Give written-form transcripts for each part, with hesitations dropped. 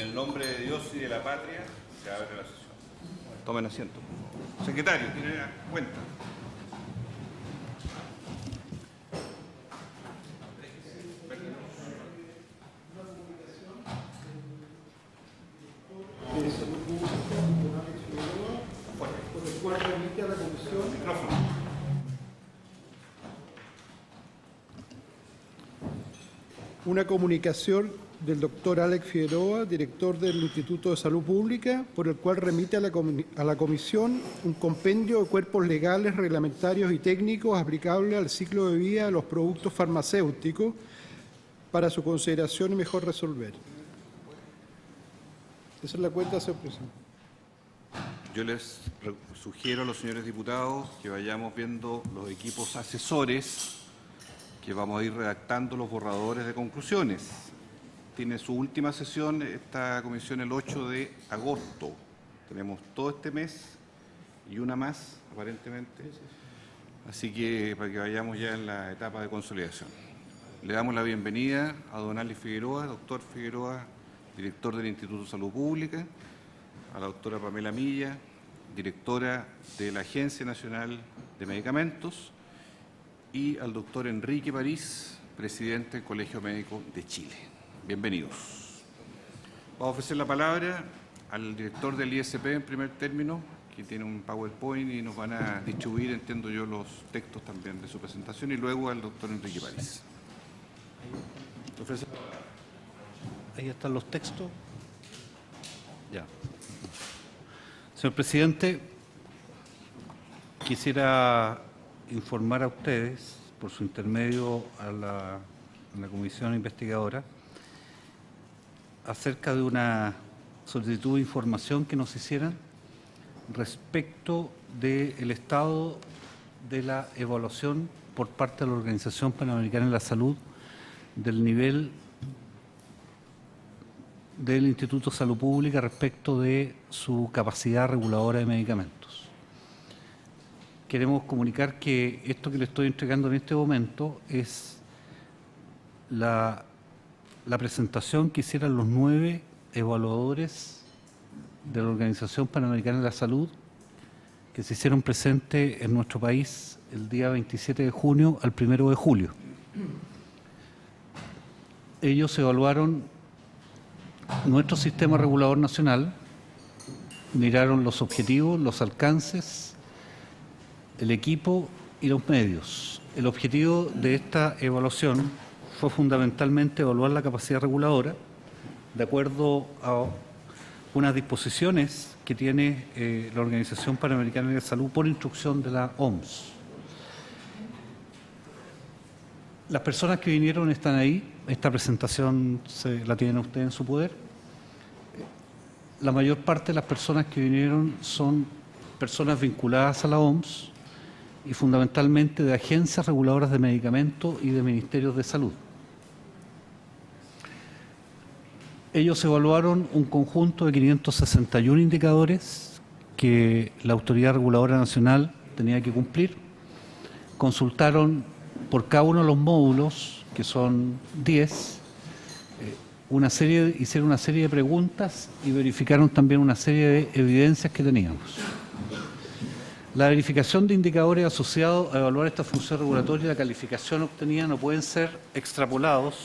el nombre de Dios y de la patria, se abre la sesión. Tomen asiento. Secretario, tiene cuenta. De Salud Pública, don Alex Figueroa, por el cual remite a la Comisión. Micrófono. Una comunicación del doctor Alex Figueroa, director del Instituto de Salud Pública, por el cual remite a la Comisión un compendio de cuerpos legales, reglamentarios y técnicos aplicables al ciclo de vida de los productos farmacéuticos para su consideración y mejor resolver. Esa es la cuenta, señor presidente. Yo les sugiero a los señores diputados que vayamos viendo los equipos asesores, que vamos a ir redactando los borradores de conclusiones. Tiene su última sesión esta comisión el 8 de agosto. Tenemos todo este mes y una más, aparentemente. Así que para que vayamos ya en la etapa de consolidación. Le damos la bienvenida a don Alex Figueroa, doctor Figueroa, director del Instituto de Salud Pública, a la doctora Pamela Milla, directora de la Agencia Nacional de Medicamentos, y al doctor Enrique París, presidente del Colegio Médico de Chile. Bienvenidos. Vamos a ofrecer la palabra al director del ISP en primer término, que tiene un PowerPoint y nos van a distribuir, entiendo yo, los textos también de su presentación, y luego al doctor Enrique París. Ahí están los textos. Ya. Señor presidente, quisiera informar a ustedes, por su intermedio a la comisión investigadora, acerca de una solicitud de información que nos hicieran respecto del estado de la evaluación por parte de la Organización Panamericana de la Salud del nivel del Instituto de Salud Pública respecto de su capacidad reguladora de medicamentos. Queremos comunicar que esto que le estoy entregando en este momento es la presentación que hicieron los 9 evaluadores de la Organización Panamericana de la Salud que se hicieron presentes en nuestro país el día 27 de junio al 1 de julio. Ellos evaluaron nuestro sistema regulador nacional, miraron los objetivos, los alcances, el equipo y los medios. El objetivo de esta evaluación fue fundamentalmente evaluar la capacidad reguladora de acuerdo a unas disposiciones que tiene la Organización Panamericana de la Salud por instrucción de la OMS. Las personas que vinieron están ahí. Esta presentación la tienen ustedes en su poder. La mayor parte de las personas que vinieron son personas vinculadas a la OMS y fundamentalmente de agencias reguladoras de medicamentos y de ministerios de salud. Ellos evaluaron un conjunto de 561 indicadores que la Autoridad Reguladora Nacional tenía que cumplir. Consultaron por cada uno de los módulos, que son 10, hicieron una serie de preguntas y verificaron también una serie de evidencias que teníamos. La verificación de indicadores asociados a evaluar esta función regulatoria y la calificación obtenida no pueden ser extrapolados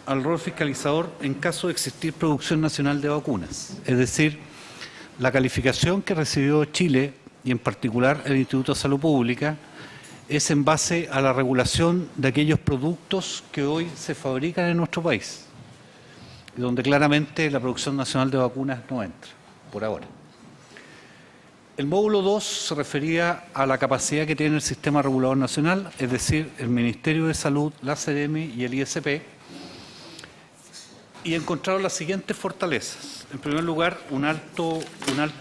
al rol fiscalizador en caso de existir producción nacional de vacunas. Es decir, la calificación que recibió Chile, y en particular el Instituto de Salud Pública, es en base a la regulación de aquellos productos que hoy se fabrican en nuestro país, donde claramente la producción nacional de vacunas no entra, por ahora. El módulo 2 se refería a la capacidad que tiene el sistema regulador nacional, es decir, el Ministerio de Salud, la CEREMI y el ISP, y encontraron las siguientes fortalezas. En primer lugar, un alto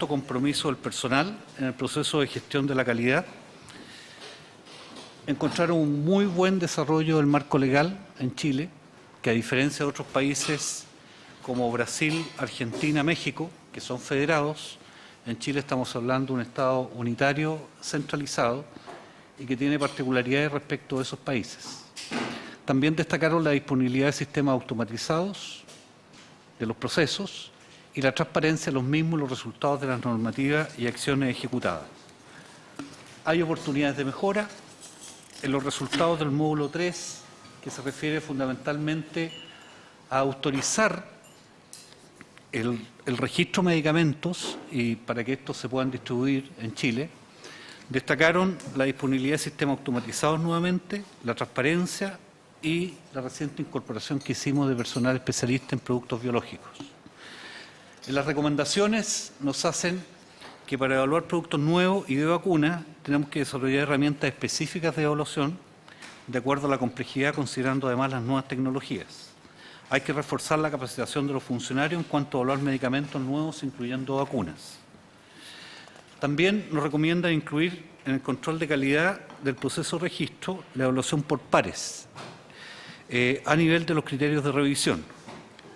compromiso del personal en el proceso de gestión de la calidad. Encontraron un muy buen desarrollo del marco legal en Chile, que a diferencia de otros países como Brasil, Argentina, México, que son federados, en Chile estamos hablando de un Estado unitario centralizado y que tiene particularidades respecto de esos países. También destacaron la disponibilidad de sistemas automatizados, de los procesos y la transparencia de los mismos y los resultados de las normativas y acciones ejecutadas. Hay oportunidades de mejora en los resultados del módulo 3, que se refiere fundamentalmente a autorizar el registro de medicamentos y para que estos se puedan distribuir en Chile. Destacaron la disponibilidad de sistemas automatizados nuevamente, la transparencia y la reciente incorporación que hicimos de personal especialista en productos biológicos. En las recomendaciones nos hacen que para evaluar productos nuevos y de vacunas tenemos que desarrollar herramientas específicas de evaluación de acuerdo a la complejidad, considerando además las nuevas tecnologías. Hay que reforzar la capacitación de los funcionarios en cuanto a evaluar medicamentos nuevos, incluyendo vacunas. También nos recomiendan incluir en el control de calidad del proceso de registro la evaluación por pares a nivel de los criterios de revisión.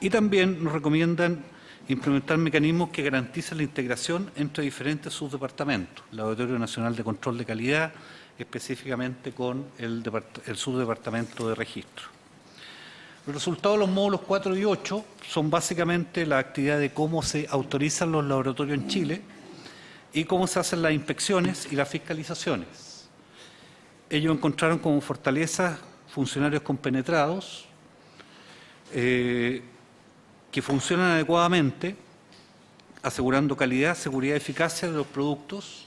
Y también nos recomiendan implementar mecanismos que garanticen la integración entre diferentes subdepartamentos, el Laboratorio Nacional de Control de Calidad, específicamente con el subdepartamento de registro. Los resultados de los módulos 4 y 8 son básicamente la actividad de cómo se autorizan los laboratorios en Chile y cómo se hacen las inspecciones y las fiscalizaciones. Ellos encontraron como fortaleza funcionarios compenetrados, que funcionan adecuadamente, asegurando calidad, seguridad y eficacia de los productos.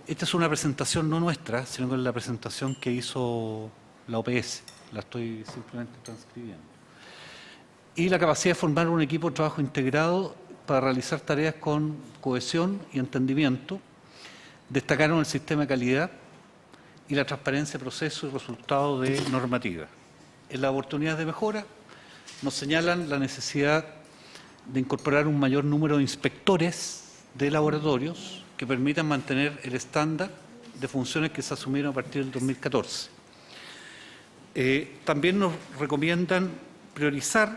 Esta es una presentación no nuestra, sino que es la presentación que hizo la OPS. La estoy simplemente transcribiendo. Y la capacidad de formar un equipo de trabajo integrado para realizar tareas con cohesión y entendimiento. Destacaron el sistema de calidad y la transparencia de procesos y resultados de normativa. En las oportunidades de mejora nos señalan la necesidad de incorporar un mayor número de inspectores de laboratorios que permitan mantener el estándar de funciones que se asumieron a partir del 2014. También nos recomiendan priorizar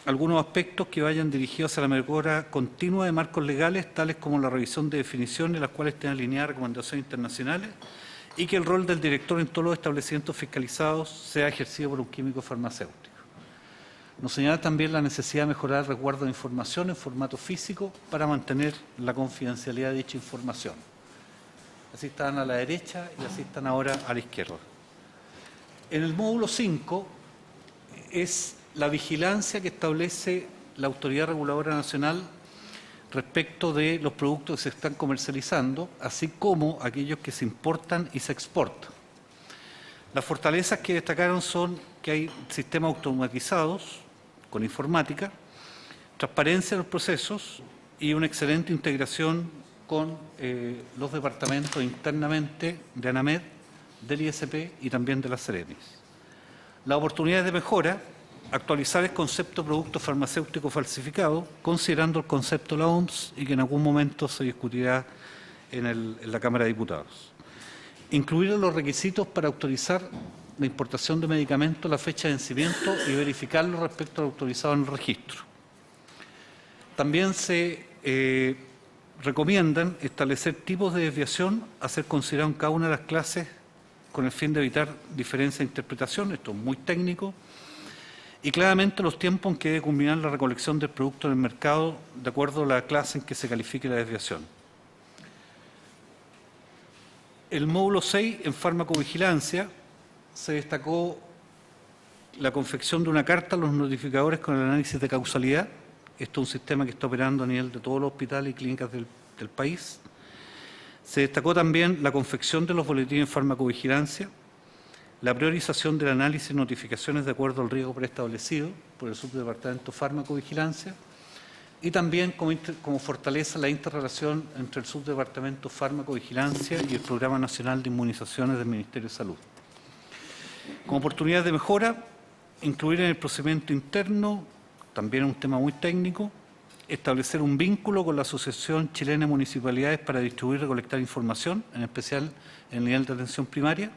algunos aspectos que vayan dirigidos a la mejora continua de marcos legales, tales como la revisión de definiciones, las cuales estén alineadas a recomendaciones internacionales, y que el rol del director en todos los establecimientos fiscalizados sea ejercido por un químico farmacéutico. Nos señala también la necesidad de mejorar el resguardo de información en formato físico para mantener la confidencialidad de dicha información. Así están a la derecha y así están ahora a la izquierda. En el módulo 5 es la vigilancia que establece la Autoridad Reguladora Nacional respecto de los productos que se están comercializando, así como aquellos que se importan y se exportan. Las fortalezas que destacaron son que hay sistemas automatizados con informática, transparencia de los procesos y una excelente integración con los departamentos internamente de ANAMED, del ISP y también de las Ceremis. Las oportunidades de mejora: actualizar el concepto de producto farmacéutico falsificado, considerando el concepto de la OMS y que en algún momento se discutirá en la Cámara de Diputados. Incluir en los requisitos para autorizar la importación de medicamentos la fecha de vencimiento y verificarlo respecto al autorizado en el registro. También se recomiendan establecer tipos de desviación a ser considerados en cada una de las clases con el fin de evitar diferencias de interpretación. Esto es muy técnico. Y claramente los tiempos en que debe culminar la recolección del producto en el mercado de acuerdo a la clase en que se califique la desviación. El módulo 6, en farmacovigilancia, se destacó la confección de una carta a los notificadores con el análisis de causalidad. Esto es un sistema que está operando a nivel de todos los hospitales y clínicas del país. Se destacó también la confección de los boletines de farmacovigilancia, la priorización del análisis y notificaciones de acuerdo al riesgo preestablecido por el subdepartamento farmacovigilancia y también como fortaleza la interrelación entre el subdepartamento farmacovigilancia y el Programa Nacional de Inmunizaciones del Ministerio de Salud. Como oportunidades de mejora, incluir en el procedimiento interno, también un tema muy técnico, establecer un vínculo con la Asociación Chilena de Municipalidades para distribuir y recolectar información, en especial en el nivel de atención primaria,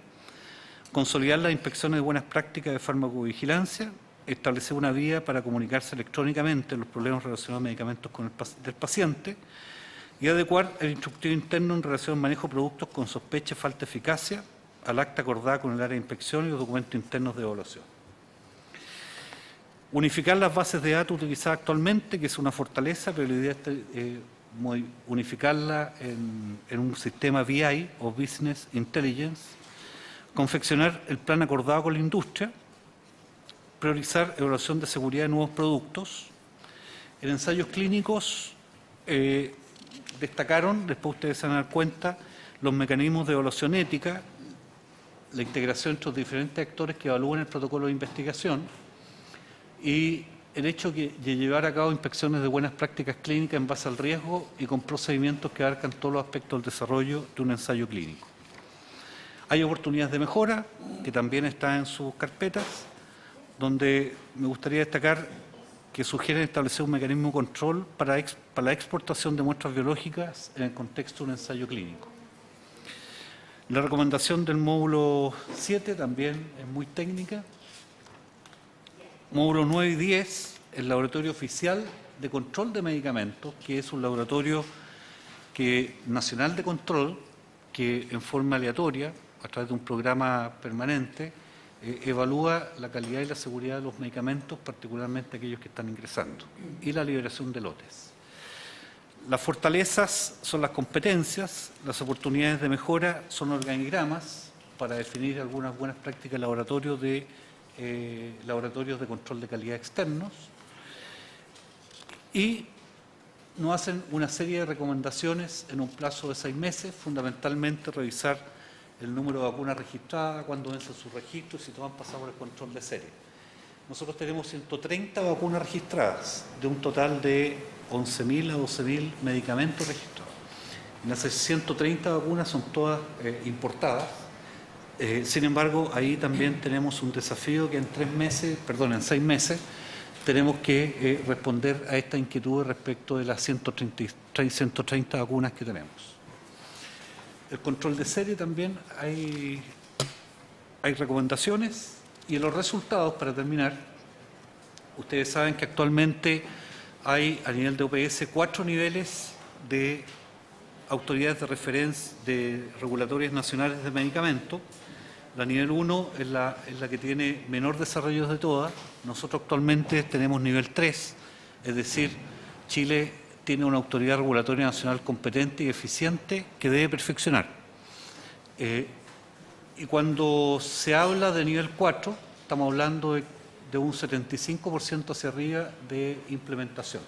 consolidar las inspecciones de buenas prácticas de farmacovigilancia, establecer una vía para comunicarse electrónicamente los problemas relacionados a medicamentos del paciente y adecuar el instructivo interno en relación al manejo de productos con sospecha de falta de eficacia al acta acordada con el área de inspección y los documentos internos de evaluación. Unificar las bases de datos utilizadas actualmente, que es una fortaleza, pero la idea es unificarla en un sistema BI o Business Intelligence, confeccionar el plan acordado con la industria, priorizar evaluación de seguridad de nuevos productos. En ensayos clínicos destacaron, después ustedes se van a dar cuenta, los mecanismos de evaluación ética, la integración entre los diferentes actores que evalúan el protocolo de investigación y el hecho de llevar a cabo inspecciones de buenas prácticas clínicas en base al riesgo y con procedimientos que abarcan todos los aspectos del desarrollo de un ensayo clínico. Hay oportunidades de mejora, que también están en sus carpetas, donde me gustaría destacar que sugieren establecer un mecanismo de control para la exportación de muestras biológicas en el contexto de un ensayo clínico. La recomendación del módulo 7 también es muy técnica. Módulo 9 y 10, el Laboratorio Oficial de Control de Medicamentos, que es un laboratorio nacional de control que en forma aleatoria, a través de un programa permanente, evalúa la calidad y la seguridad de los medicamentos, particularmente aquellos que están ingresando, y la liberación de lotes. Las fortalezas son las competencias, las oportunidades de mejora son organigramas para definir algunas buenas prácticas laboratorios de control de calidad externos, y nos hacen una serie de recomendaciones en un plazo de 6 meses, fundamentalmente revisar el número de vacunas registradas, cuándo vencen sus registros y si todas han pasado por el control de serie. Nosotros tenemos 130 vacunas registradas, de un total de 11.000 a 12.000 medicamentos registrados. Y esas 130 vacunas son todas importadas. Sin embargo, ahí también tenemos un desafío que en 6 meses, tenemos que responder a esta inquietud respecto de las 130 vacunas que tenemos. El control de serie también hay recomendaciones, y los resultados, para terminar, ustedes saben que actualmente hay a nivel de OPS 4 niveles de autoridades de referencia de regulatorias nacionales de medicamentos. La nivel 1 es la que tiene menor desarrollo de todas. Nosotros actualmente tenemos nivel 3, es decir, Chile tiene una autoridad regulatoria nacional competente y eficiente que debe perfeccionar. Y cuando se habla de nivel 4, estamos hablando de un 75% hacia arriba de implementación.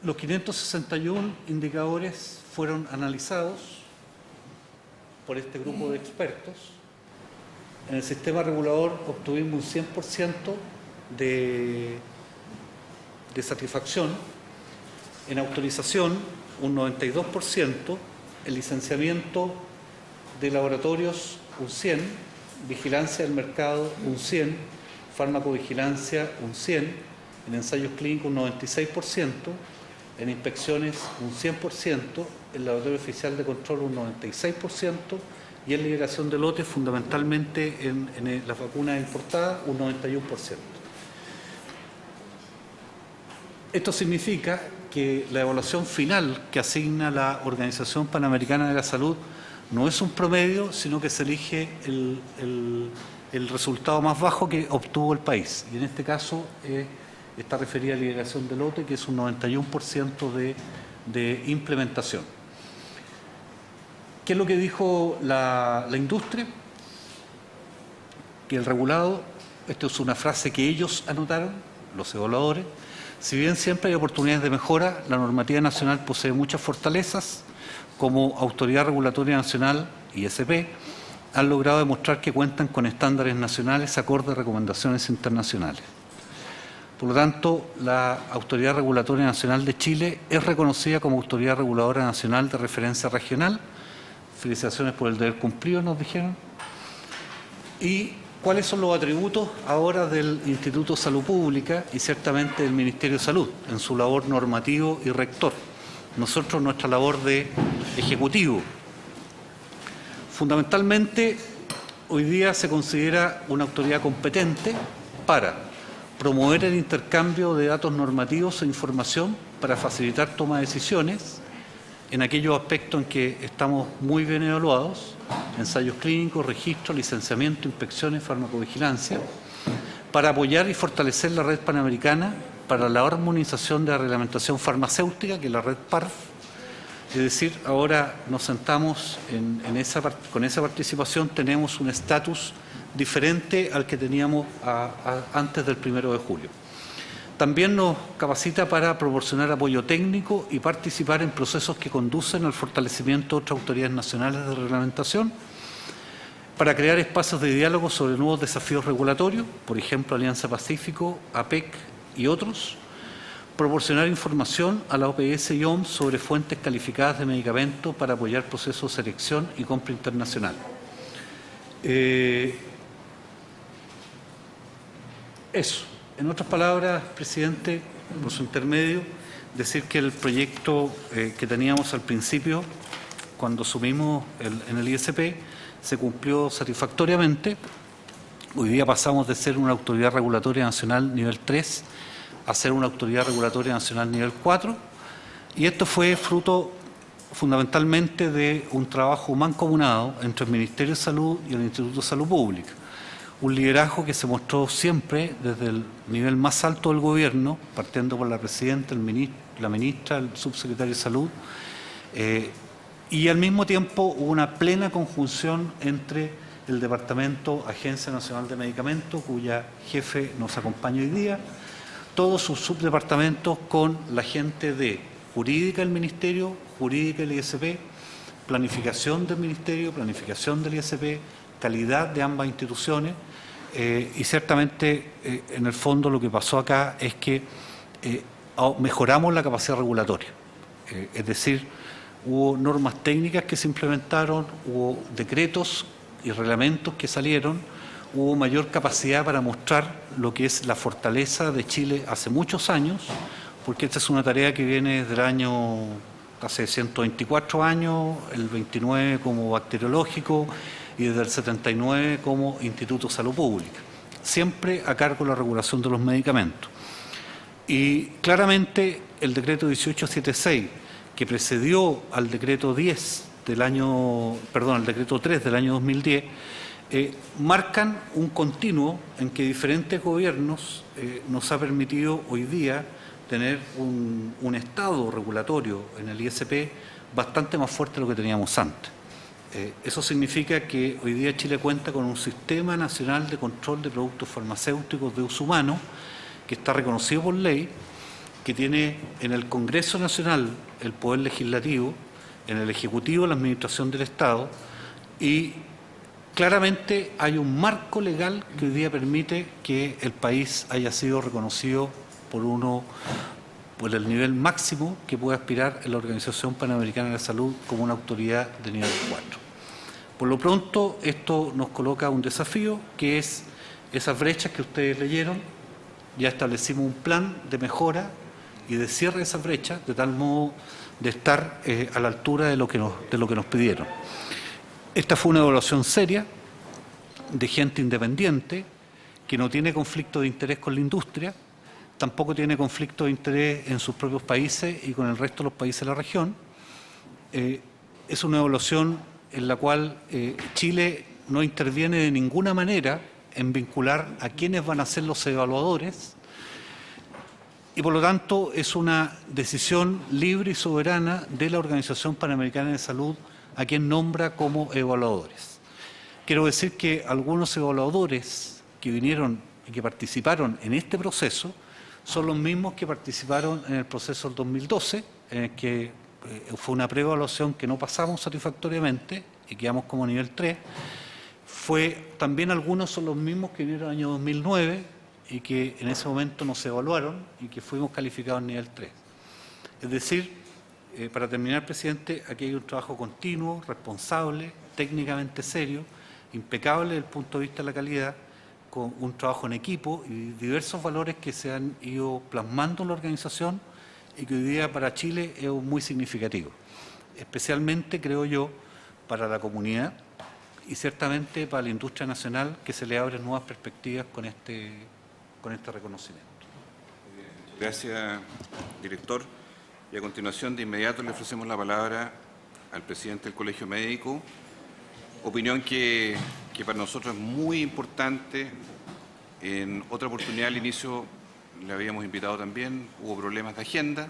Los 561 indicadores fueron analizados por este grupo de expertos. En el sistema regulador obtuvimos un 100% de satisfacción, en autorización un 92%, en licenciamiento de laboratorios un 100%, vigilancia del mercado un 100%, farmacovigilancia un 100%, en ensayos clínicos un 96%, en inspecciones un 100%, en laboratorio oficial de control un 96% y en liberación de lotes, fundamentalmente en las vacunas importadas, un 91%. Esto significa que la evaluación final que asigna la Organización Panamericana de la Salud no es un promedio, sino que se elige el resultado más bajo que obtuvo el país. Y en este caso está referida a liberación de lote, que es un 91% de implementación. ¿Qué es lo que dijo la industria? Que el regulado, esto es una frase que ellos anotaron, los evaluadores, si bien siempre hay oportunidades de mejora, la normativa nacional posee muchas fortalezas. Como Autoridad Regulatoria Nacional, ISP, han logrado demostrar que cuentan con estándares nacionales acorde a recomendaciones internacionales. Por lo tanto, la Autoridad Regulatoria Nacional de Chile es reconocida como Autoridad Reguladora Nacional de Referencia Regional. Felicitaciones por el deber cumplido, nos dijeron. ¿Y cuáles son los atributos ahora del Instituto de Salud Pública y ciertamente del Ministerio de Salud en su labor normativo y rector? Nosotros, nuestra labor de ejecutivo. Fundamentalmente, hoy día se considera una autoridad competente para promover el intercambio de datos normativos e información para facilitar toma de decisiones, en aquellos aspectos en que estamos muy bien evaluados, ensayos clínicos, registro, licenciamiento, inspecciones, farmacovigilancia, para apoyar y fortalecer la red panamericana para la armonización de la reglamentación farmacéutica, que es la red PARF. Es decir, ahora nos sentamos con esa participación, tenemos un estatus diferente al que teníamos antes del 1 de julio. También nos capacita para proporcionar apoyo técnico y participar en procesos que conducen al fortalecimiento de otras autoridades nacionales de reglamentación, para crear espacios de diálogo sobre nuevos desafíos regulatorios, por ejemplo, Alianza Pacífico, APEC y otros, proporcionar información a la OPS y OMS sobre fuentes calificadas de medicamentos para apoyar procesos de selección y compra internacional. Eso. En otras palabras, presidente, por su intermedio, decir que el proyecto que teníamos al principio, cuando asumimos en el ISP, se cumplió satisfactoriamente. Hoy día pasamos de ser una autoridad regulatoria nacional nivel 3 a ser una autoridad regulatoria nacional nivel 4, y esto fue fruto fundamentalmente de un trabajo mancomunado entre el Ministerio de Salud y el Instituto de Salud Pública. Un liderazgo que se mostró siempre desde el nivel más alto del gobierno, partiendo por la presidenta, la ministra, el subsecretario de Salud, y al mismo tiempo hubo una plena conjunción entre el Departamento Agencia Nacional de Medicamentos, cuya jefe nos acompaña hoy día, todos sus subdepartamentos con la gente de jurídica del Ministerio, jurídica del ISP, planificación del Ministerio, planificación del ISP, calidad de ambas instituciones, y ciertamente en el fondo lo que pasó acá es que mejoramos la capacidad regulatoria, es decir, hubo normas técnicas que se implementaron, hubo decretos y reglamentos que salieron, hubo mayor capacidad para mostrar lo que es la fortaleza de Chile hace muchos años, porque esta es una tarea que viene desde el año, hace 124 años, el 29 como bacteriológico y desde el 79 como Instituto de Salud Pública, siempre a cargo de la regulación de los medicamentos. Y claramente el decreto 1876, que precedió al decreto 10 del año, perdón, al decreto 3 del año 2010, marcan un continuo en que diferentes gobiernos nos ha permitido hoy día tener un estado regulatorio en el ISP bastante más fuerte de lo que teníamos antes. Eso significa que hoy día Chile cuenta con un sistema nacional de control de productos farmacéuticos de uso humano que está reconocido por ley, que tiene en el Congreso Nacional el Poder Legislativo, en el Ejecutivo la Administración del Estado, y claramente hay un marco legal que hoy día permite que el país haya sido reconocido por el nivel máximo que puede aspirar en la Organización Panamericana de la Salud como una autoridad de nivel 4. Por lo pronto, esto nos coloca un desafío, que es esas brechas que ustedes leyeron. Ya establecimos un plan de mejora y de cierre de esas brechas, de tal modo de estar a la altura de lo que nos pidieron. Esta fue una evaluación seria de gente independiente que no tiene conflicto de interés con la industria, tampoco tiene conflicto de interés en sus propios países y con el resto de los países de la región. Es una evaluación en la cual Chile no interviene de ninguna manera en vincular a quiénes van a ser los evaluadores, y por lo tanto es una decisión libre y soberana de la Organización Panamericana de Salud a quien nombra como evaluadores. Quiero decir que algunos evaluadores que vinieron y que participaron en este proceso son los mismos que participaron en el proceso del 2012, en el que fue una preevaluación que no pasamos satisfactoriamente y quedamos como nivel 3. También algunos son los mismos que vinieron en el año 2009 y que en ese momento nos evaluaron y que fuimos calificados en nivel 3. Es decir, para terminar, presidente, aquí hay un trabajo continuo, responsable, técnicamente serio, impecable desde el punto de vista de la calidad, con un trabajo en equipo y diversos valores que se han ido plasmando en la organización y que hoy día para Chile es muy significativo, especialmente, creo yo, para la comunidad y ciertamente para la industria nacional, que se le abren nuevas perspectivas con este reconocimiento. Gracias, director. Y a continuación, de inmediato, le ofrecemos la palabra al presidente del Colegio Médico. Opinión que para nosotros es muy importante. En otra oportunidad, al inicio, le habíamos invitado también, hubo problemas de agenda.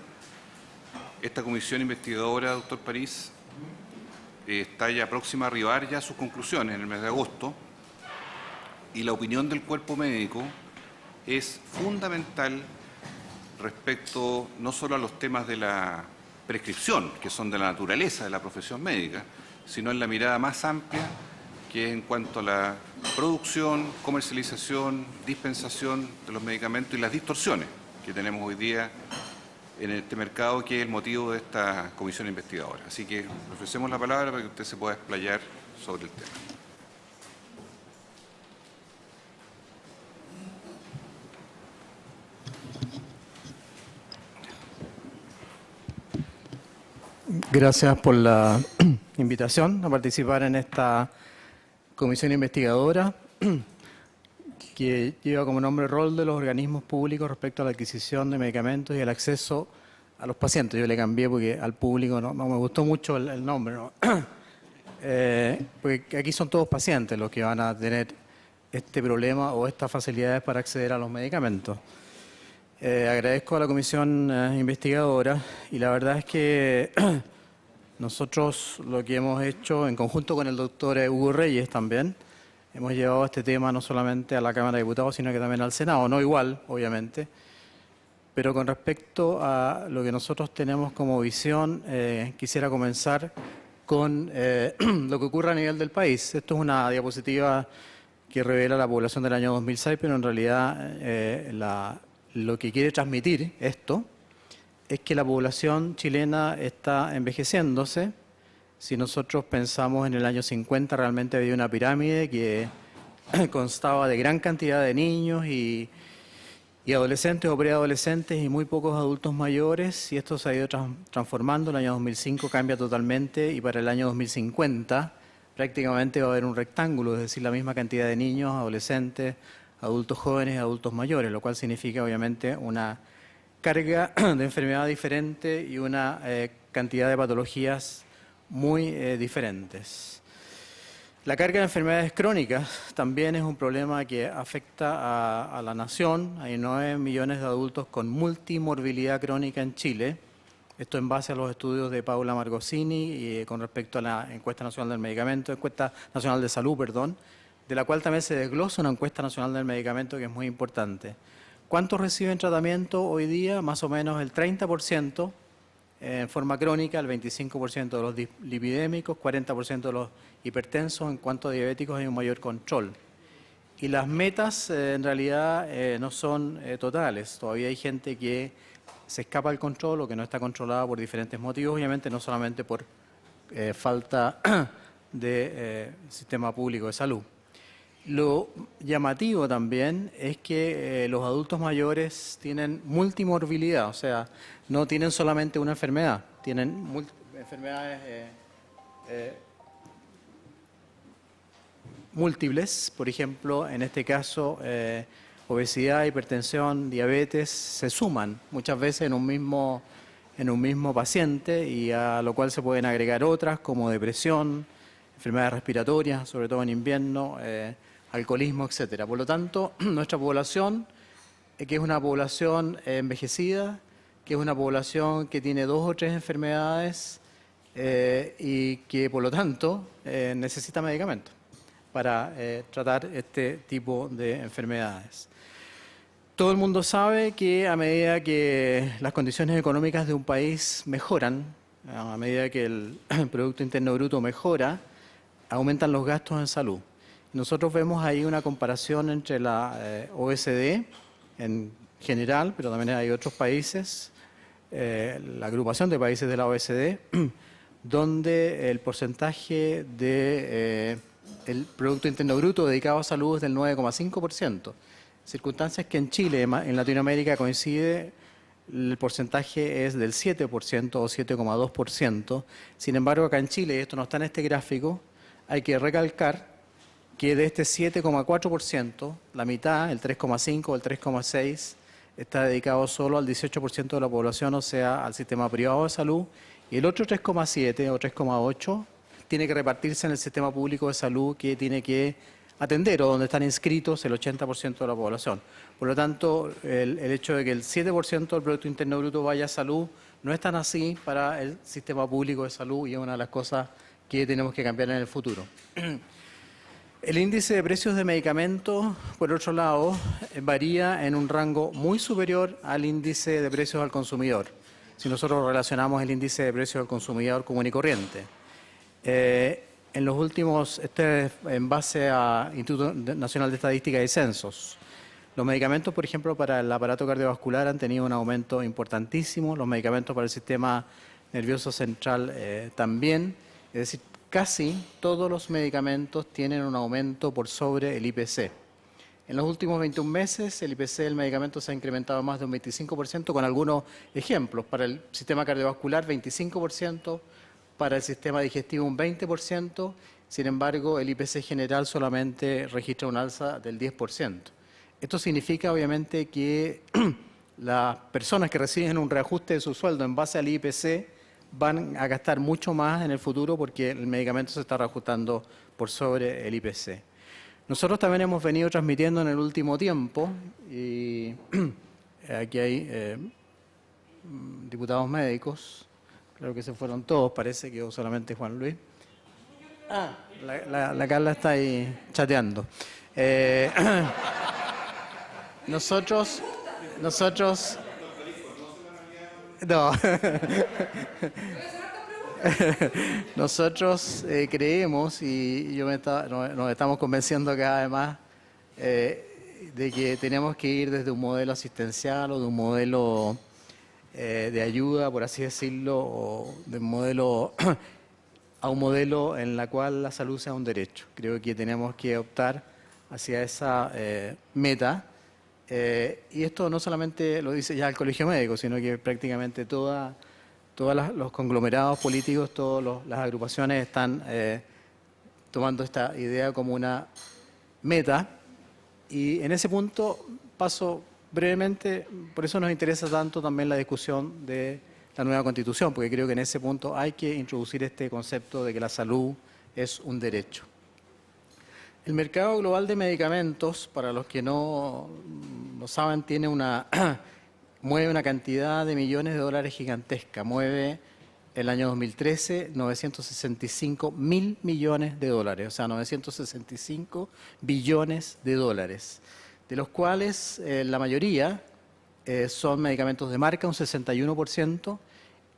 Esta comisión investigadora, doctor París, está ya próxima a arribar ya a sus conclusiones en el mes de agosto, y la opinión del cuerpo médico es fundamental respecto no solo a los temas de la prescripción, que son de la naturaleza de la profesión médica, sino en la mirada más amplia, que es en cuanto a la producción, comercialización, dispensación de los medicamentos y las distorsiones que tenemos hoy día en este mercado, que es el motivo de esta comisión investigadora. Así que le ofrecemos la palabra para que usted se pueda explayar sobre el tema. Gracias por la invitación a participar en esta comisión investigadora que lleva como nombre rol de los organismos públicos respecto a la adquisición de medicamentos y el acceso a los pacientes. Yo le cambié porque al público no me gustó mucho el nombre, ¿no? Porque aquí son todos pacientes los que van a tener este problema o estas facilidades para acceder a los medicamentos. Agradezco a la comisión investigadora, y la verdad es que nosotros lo que hemos hecho en conjunto con el doctor Hugo Reyes también, hemos llevado este tema no solamente a la Cámara de Diputados, sino que también al Senado, no igual, obviamente, pero con respecto a lo que nosotros tenemos como visión, quisiera comenzar con lo que ocurre a nivel del país. Esto es una diapositiva que revela la población del año 2006, pero en realidad lo que quiere transmitir esto es que la población chilena está envejeciéndose. Si nosotros pensamos en el año 50, realmente había una pirámide que constaba de gran cantidad de niños y adolescentes o preadolescentes y muy pocos adultos mayores, y esto se ha ido transformando. El año 2005 cambia totalmente, y para el año 2050 prácticamente va a haber un rectángulo, es decir, la misma cantidad de niños, adolescentes, adultos jóvenes y adultos mayores, lo cual significa obviamente una carga de enfermedad diferente y una cantidad de patologías muy diferentes. La carga de enfermedades crónicas también es un problema que afecta a la nación. Hay 9 millones de adultos con multimorbilidad crónica en Chile. Esto en base a los estudios de Paula Margocini y con respecto a la Encuesta Nacional del Medicamento, Encuesta Nacional de Salud, perdón, de la cual también se desglosa una Encuesta Nacional del Medicamento que es muy importante. ¿Cuántos reciben tratamiento hoy día? Más o menos el 30% en forma crónica, el 25% de los lipidémicos, 40% de los hipertensos. En cuanto a diabéticos hay un mayor control. Y las metas en realidad no son totales. Todavía hay gente que se escapa del control o que no está controlada por diferentes motivos, obviamente no solamente por falta de sistema público de salud. Lo llamativo también es que los adultos mayores tienen multimorbilidad, o sea, no tienen solamente una enfermedad, tienen enfermedades múltiples. Por ejemplo, en este caso, obesidad, hipertensión, diabetes se suman muchas veces en un mismo paciente, y a lo cual se pueden agregar otras como depresión, enfermedades respiratorias, sobre todo en invierno, alcoholismo, etcétera. Por lo tanto, nuestra población, que es una población envejecida, que es una población que tiene 2 o 3 enfermedades y que, por lo tanto, necesita medicamentos para tratar este tipo de enfermedades. Todo el mundo sabe que a medida que las condiciones económicas de un país mejoran, a medida que el Producto Interno Bruto mejora, aumentan los gastos en salud. Nosotros vemos ahí una comparación entre la OECD en general, pero también hay otros países, la agrupación de países de la OECD, donde el porcentaje del Producto Interno Bruto dedicado a salud es del 9,5%. Circunstancias que en Chile, en Latinoamérica coincide, el porcentaje es del 7% o 7,2%. Sin embargo, acá en Chile, y esto no está en este gráfico, hay que recalcar que de este 7,4%, la mitad, el 3,5 o el 3,6, está dedicado solo al 18% de la población, o sea, al sistema privado de salud, y el otro 3,7 o 3,8 tiene que repartirse en el sistema público de salud que tiene que atender o donde están inscritos el 80% de la población. Por lo tanto, el hecho de que el 7% del Producto Interno Bruto vaya a salud no es tan así para el sistema público de salud y es una de las cosas que tenemos que cambiar en el futuro. El índice de precios de medicamentos, por otro lado, varía en un rango muy superior al índice de precios al consumidor, si nosotros relacionamos el índice de precios al consumidor común y corriente. En los últimos, en base a Instituto Nacional de Estadística y Censos, los medicamentos, por ejemplo, para el aparato cardiovascular han tenido un aumento importantísimo, los medicamentos para el sistema nervioso central también, es decir, casi todos los medicamentos tienen un aumento por sobre el IPC. En los últimos 21 meses, el IPC del medicamento se ha incrementado más de un 25%, con algunos ejemplos. Para el sistema cardiovascular, 25%, para el sistema digestivo un 20%, sin embargo, el IPC general solamente registra un alza del 10%. Esto significa, obviamente, que las personas que reciben un reajuste de su sueldo en base al IPC van a gastar mucho más en el futuro porque el medicamento se está reajustando por sobre el IPC. Nosotros también hemos venido transmitiendo en el último tiempo, y aquí hay diputados médicos, creo que se fueron todos, parece que solamente Juan Luis. La Carla está ahí chateando. Nosotros no. Nosotros creemos, y nos estamos convenciendo cada vez más, de que tenemos que ir desde un modelo asistencial o de un modelo de ayuda, por así decirlo, o de un modelo a un modelo en la cual la salud sea un derecho. Creo que tenemos que optar hacia esa meta. Y esto no solamente lo dice ya el Colegio Médico, sino que prácticamente todos los conglomerados políticos, todas las agrupaciones están tomando esta idea como una meta. Y en ese punto paso brevemente, por eso nos interesa tanto también la discusión de la nueva Constitución, porque creo que en ese punto hay que introducir este concepto de que la salud es un derecho. El mercado global de medicamentos, para los que no saben, mueve una cantidad de millones de dólares gigantesca. Mueve el año 2013 965 mil millones de dólares, o sea, 965 billones de dólares, de los cuales la mayoría son medicamentos de marca, un 61%,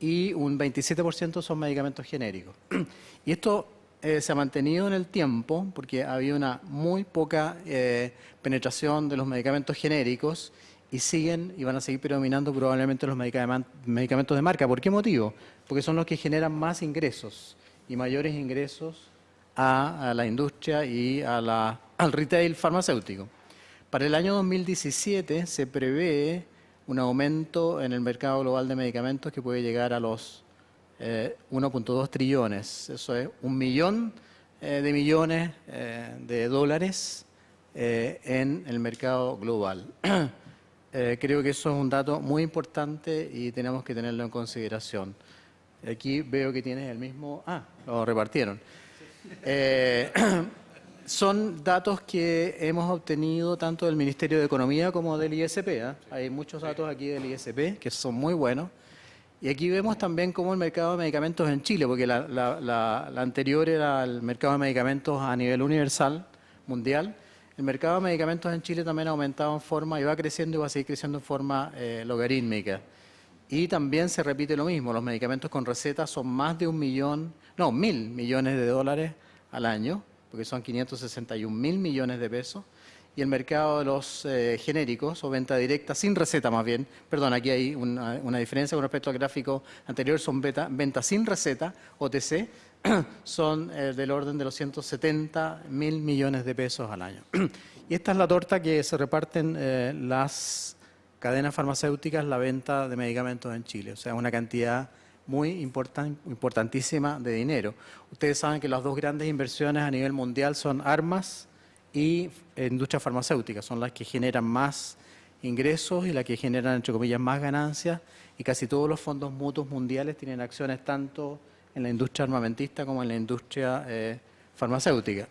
y un 27% son medicamentos genéricos. Y esto se ha mantenido en el tiempo porque había una muy poca penetración de los medicamentos genéricos y van a seguir predominando probablemente los medicamentos de marca. ¿Por qué motivo? Porque son los que generan más ingresos y mayores ingresos a la industria y al retail farmacéutico. Para el año 2017 se prevé un aumento en el mercado global de medicamentos que puede llegar a los 1.2 trillones. Eso es 1 millón de millones de dólares en el mercado global. Creo que eso es un dato muy importante y tenemos que tenerlo en consideración. Aquí veo que tienes el mismo... lo repartieron. Son datos que hemos obtenido tanto del Ministerio de Economía como del ISP. Hay muchos datos aquí del ISP que son muy buenos. Y aquí vemos también cómo el mercado de medicamentos en Chile, porque la anterior era el mercado de medicamentos a nivel universal, mundial. El mercado de medicamentos en Chile también ha aumentado en forma, y va creciendo y va a seguir creciendo en forma logarítmica. Y también se repite lo mismo, los medicamentos con receta son más de 1.000 millones de dólares al año, porque son 561 mil millones de pesos. Y el mercado de los genéricos, o venta directa, sin receta más bien, perdón, aquí hay una diferencia con respecto al gráfico anterior, son ventas sin receta, OTC, son del orden de los 170 mil millones de pesos al año. Y esta es la torta que se reparten las cadenas farmacéuticas, la venta de medicamentos en Chile, o sea, una cantidad muy importantísima de dinero. Ustedes saben que las dos grandes inversiones a nivel mundial son armas y industria farmacéutica, son las que generan más ingresos y las que generan, entre comillas, más ganancias, y casi todos los fondos mutuos mundiales tienen acciones tanto en la industria armamentista como en la industria farmacéutica.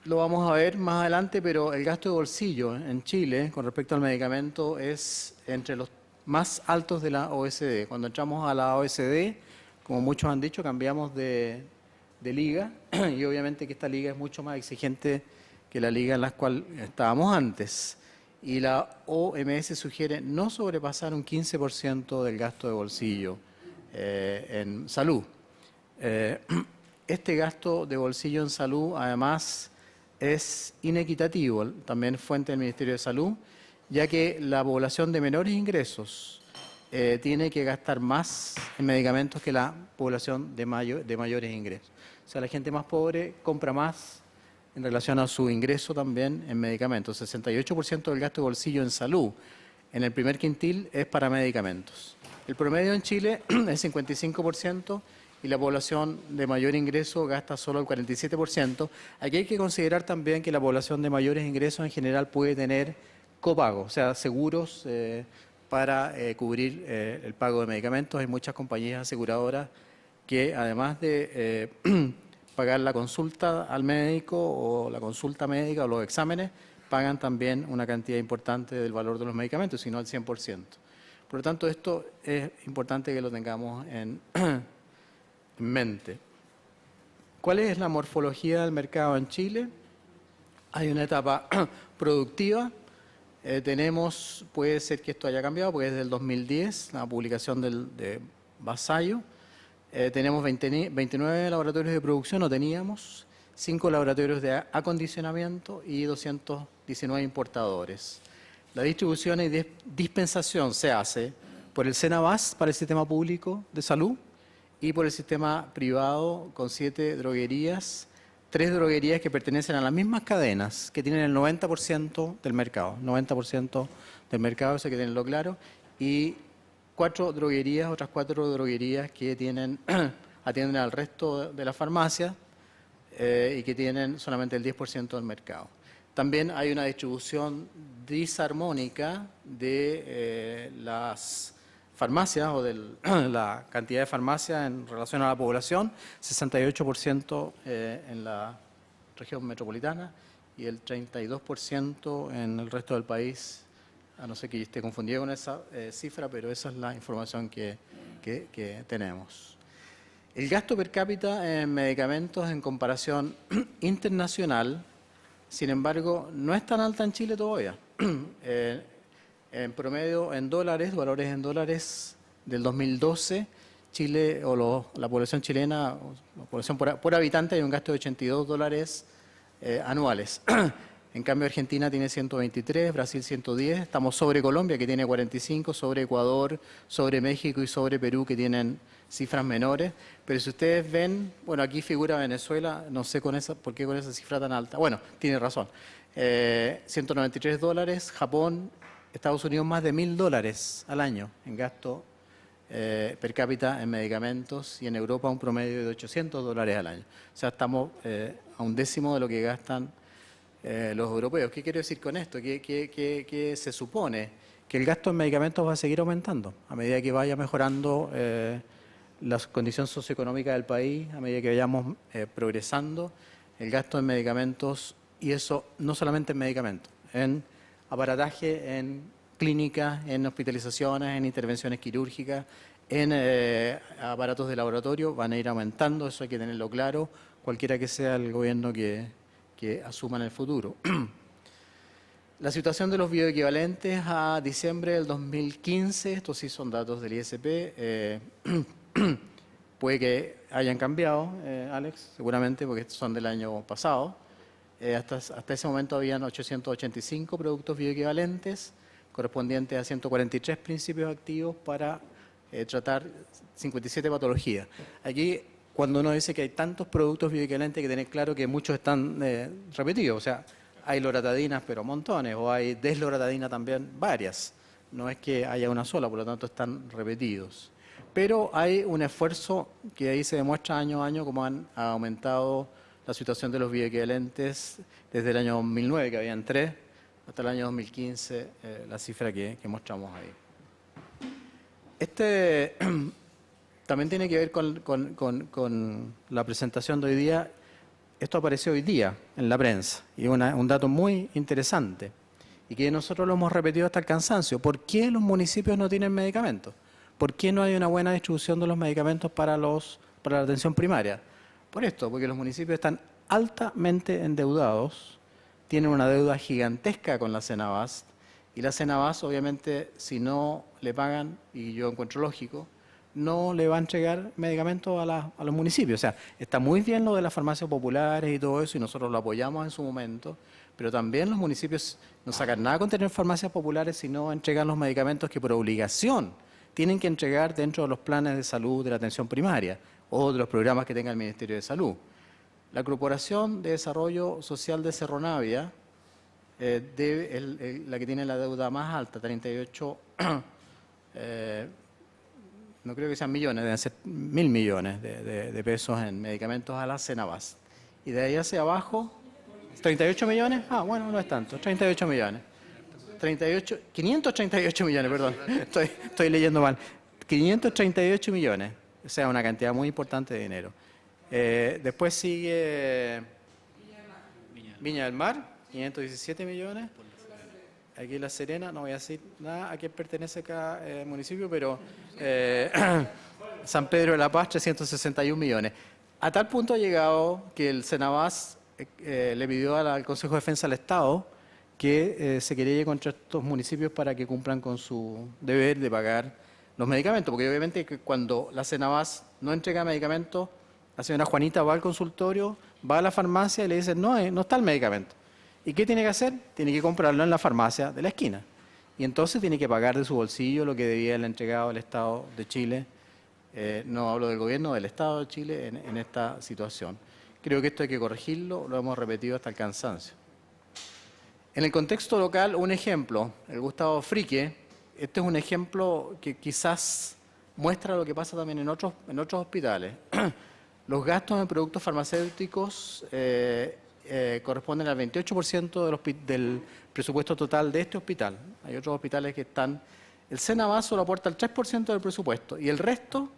Lo vamos a ver más adelante, pero el gasto de bolsillo en Chile con respecto al medicamento es entre los más altos de la OECD. Cuando entramos a la OECD, como muchos han dicho, cambiamos de liga y obviamente que esta liga es mucho más exigente que la liga en la cual estábamos antes. Y la OMS sugiere no sobrepasar un 15% del gasto de bolsillo en salud. Este gasto de bolsillo en salud, además, es inequitativo, también fuente del Ministerio de Salud, ya que la población de menores ingresos tiene que gastar más en medicamentos que la población de mayores ingresos. O sea, la gente más pobre compra más en relación a su ingreso también en medicamentos. 68% del gasto de bolsillo en salud en el primer quintil es para medicamentos. El promedio en Chile es 55% y la población de mayor ingreso gasta solo el 47%. Aquí hay que considerar también que la población de mayores ingresos en general puede tener copago, o sea, seguros para cubrir el pago de medicamentos. Hay muchas compañías aseguradoras que además de pagar la consulta al médico o la consulta médica o los exámenes, pagan también una cantidad importante del valor de los medicamentos, si no el 100%. Por lo tanto, esto es importante que lo tengamos en mente. ¿Cuál es la morfología del mercado en Chile? Hay una etapa productiva. Puede ser que esto haya cambiado, porque es del 2010, la publicación de Vasallo. Tenemos 29 laboratorios de producción, no teníamos, 5 laboratorios de acondicionamiento y 219 importadores. La distribución y dispensación se hace por el Senabas para el sistema público de salud y por el sistema privado con 7 droguerías, 3 droguerías que pertenecen a las mismas cadenas, que tienen el 90% del mercado, 90% del mercado, eso hay que tenerlo claro, y 4 droguerías, otras 4 droguerías que atienden al resto de las farmacias y que tienen solamente el 10% del mercado. También hay una distribución disarmónica de las farmacias o de la cantidad de farmacias en relación a la población, 68% en la región metropolitana y el 32% en el resto del país, a no ser que esté confundido con esa cifra, pero esa es la información que tenemos. El gasto per cápita en medicamentos en comparación internacional, sin embargo, no es tan alta en Chile todavía. En promedio, en dólares, valores en dólares del 2012, Chile o la población chilena, la población por habitante, hay un gasto de $82 anuales. En cambio, Argentina tiene 123, Brasil 110, estamos sobre Colombia, que tiene 45, sobre Ecuador, sobre México y sobre Perú, que tienen cifras menores. Pero si ustedes ven, bueno, aquí figura Venezuela, no sé por qué con esa cifra tan alta. Bueno, tiene razón. $193, Japón, Estados Unidos más de $1.000 al año en gasto per cápita en medicamentos y en Europa un promedio de $800 al año. O sea, estamos a un décimo de lo que gastan los europeos. ¿Qué quiero decir con esto? Que se supone que el gasto en medicamentos va a seguir aumentando a medida que vaya mejorando la condición socioeconómica del país, a medida que vayamos progresando, el gasto en medicamentos, y eso no solamente en medicamentos, en aparataje, en clínicas, en hospitalizaciones, en intervenciones quirúrgicas, en aparatos de laboratorio, van a ir aumentando, eso hay que tenerlo claro, cualquiera que sea el gobierno que asuma en el futuro. La situación de los bioequivalentes a diciembre del 2015, estos sí son datos del ISP, puede que hayan cambiado, Alex, seguramente, porque estos son del año pasado. Hasta ese momento habían 885 productos bioequivalentes, correspondientes a 143 principios activos para tratar 57 patologías. Aquí, cuando uno dice que hay tantos productos bioequivalentes, hay que tener claro que muchos están repetidos. O sea, hay loratadinas, pero montones, o hay desloratadina también, varias. No es que haya una sola, por lo tanto están repetidos. Pero hay un esfuerzo que ahí se demuestra año a año cómo han aumentado la situación de los bioequivalentes desde el año 2009, que habían 3, hasta el año 2015, la cifra que mostramos ahí. Este también tiene que ver con la presentación de hoy día. Esto apareció hoy día en la prensa y un dato muy interesante y que nosotros lo hemos repetido hasta el cansancio. ¿Por qué los municipios no tienen medicamentos? ¿Por qué no hay una buena distribución de los medicamentos para la atención primaria? Por esto, porque los municipios están altamente endeudados, tienen una deuda gigantesca con la Cenabast y la Cenabast obviamente si no le pagan, y yo encuentro lógico, no le va a entregar medicamentos a los municipios. O sea, está muy bien lo de las farmacias populares y todo eso, y nosotros lo apoyamos en su momento, pero también los municipios no sacan nada con tener farmacias populares si no entregan los medicamentos que por obligación tienen que entregar dentro de los planes de salud de la atención primaria o de los programas que tenga el Ministerio de Salud. La Corporación de Desarrollo Social de Cerro Navia la que tiene la deuda más alta, 38... no creo que sean millones, deben ser 1.000 millones de pesos en medicamentos a la Cenabast. Y de ahí hacia abajo, 38 millones, bueno, no es tanto, 38 millones. 538 millones, perdón, estoy leyendo mal. 538 millones, o sea, una cantidad muy importante de dinero. Después sigue Viña del Mar, 517 millones. Aquí La Serena, no voy a decir nada a qué pertenece cada municipio, pero San Pedro de la Paz, 361 millones. A tal punto ha llegado que el Cenabast le pidió al Consejo de Defensa del Estado que se querelle contra estos municipios para que cumplan con su deber de pagar los medicamentos, porque obviamente que cuando la Cenabast no entrega medicamentos, la señora Juanita va al consultorio, va a la farmacia y le dicen, no está el medicamento. ¿Y qué tiene que hacer? Tiene que comprarlo en la farmacia de la esquina. Y entonces tiene que pagar de su bolsillo lo que debía el entregado al Estado de Chile. No hablo del gobierno, del Estado de Chile en esta situación. Creo que esto hay que corregirlo, lo hemos repetido hasta el cansancio. En el contexto local, un ejemplo, el Gustavo Frique. Este es un ejemplo que quizás muestra lo que pasa también en otros hospitales. Los gastos en productos farmacéuticos corresponden al 28% del presupuesto total de este hospital. Hay otros hospitales que están... El Cenabast solo aporta el 3% del presupuesto y el resto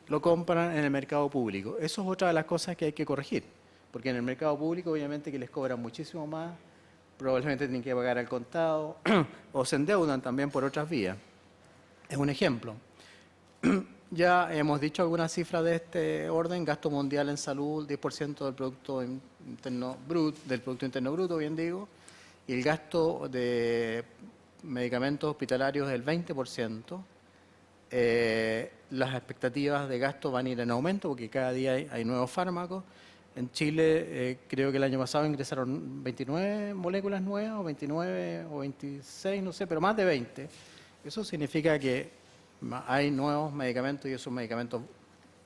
lo compran en el mercado público. Eso es otra de las cosas que hay que corregir, porque en el mercado público obviamente que les cobran muchísimo más, probablemente tienen que pagar al contado o se endeudan también por otras vías. Es un ejemplo. Ya hemos dicho algunas cifras de este orden: gasto mundial en salud, 10% del Producto Interno Bruto, bien digo, y el gasto de medicamentos hospitalarios es el 20%. Las expectativas de gasto van a ir en aumento porque cada día hay nuevos fármacos. En Chile creo que el año pasado ingresaron 29 moléculas nuevas, o 29 o 26, no sé, pero más de 20. Eso significa que hay nuevos medicamentos y esos medicamentos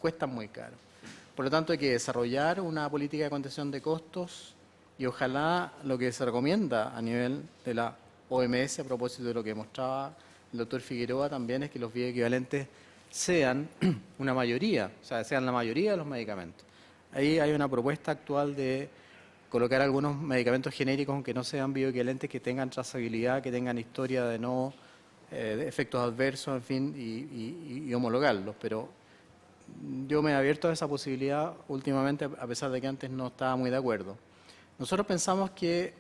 cuestan muy caro. Por lo tanto, hay que desarrollar una política de contención de costos y ojalá lo que se recomienda a nivel de la OMS, a propósito de lo que mostraba el doctor Figueroa también, es que los bioequivalentes sean una mayoría, o sea, sean la mayoría de los medicamentos. Ahí hay una propuesta actual de colocar algunos medicamentos genéricos, aunque no sean bioequivalentes, que tengan trazabilidad, que tengan historia de no de efectos adversos, en fin, y homologarlos. Pero yo me he abierto a esa posibilidad últimamente, a pesar de que antes no estaba muy de acuerdo. Nosotros pensamos que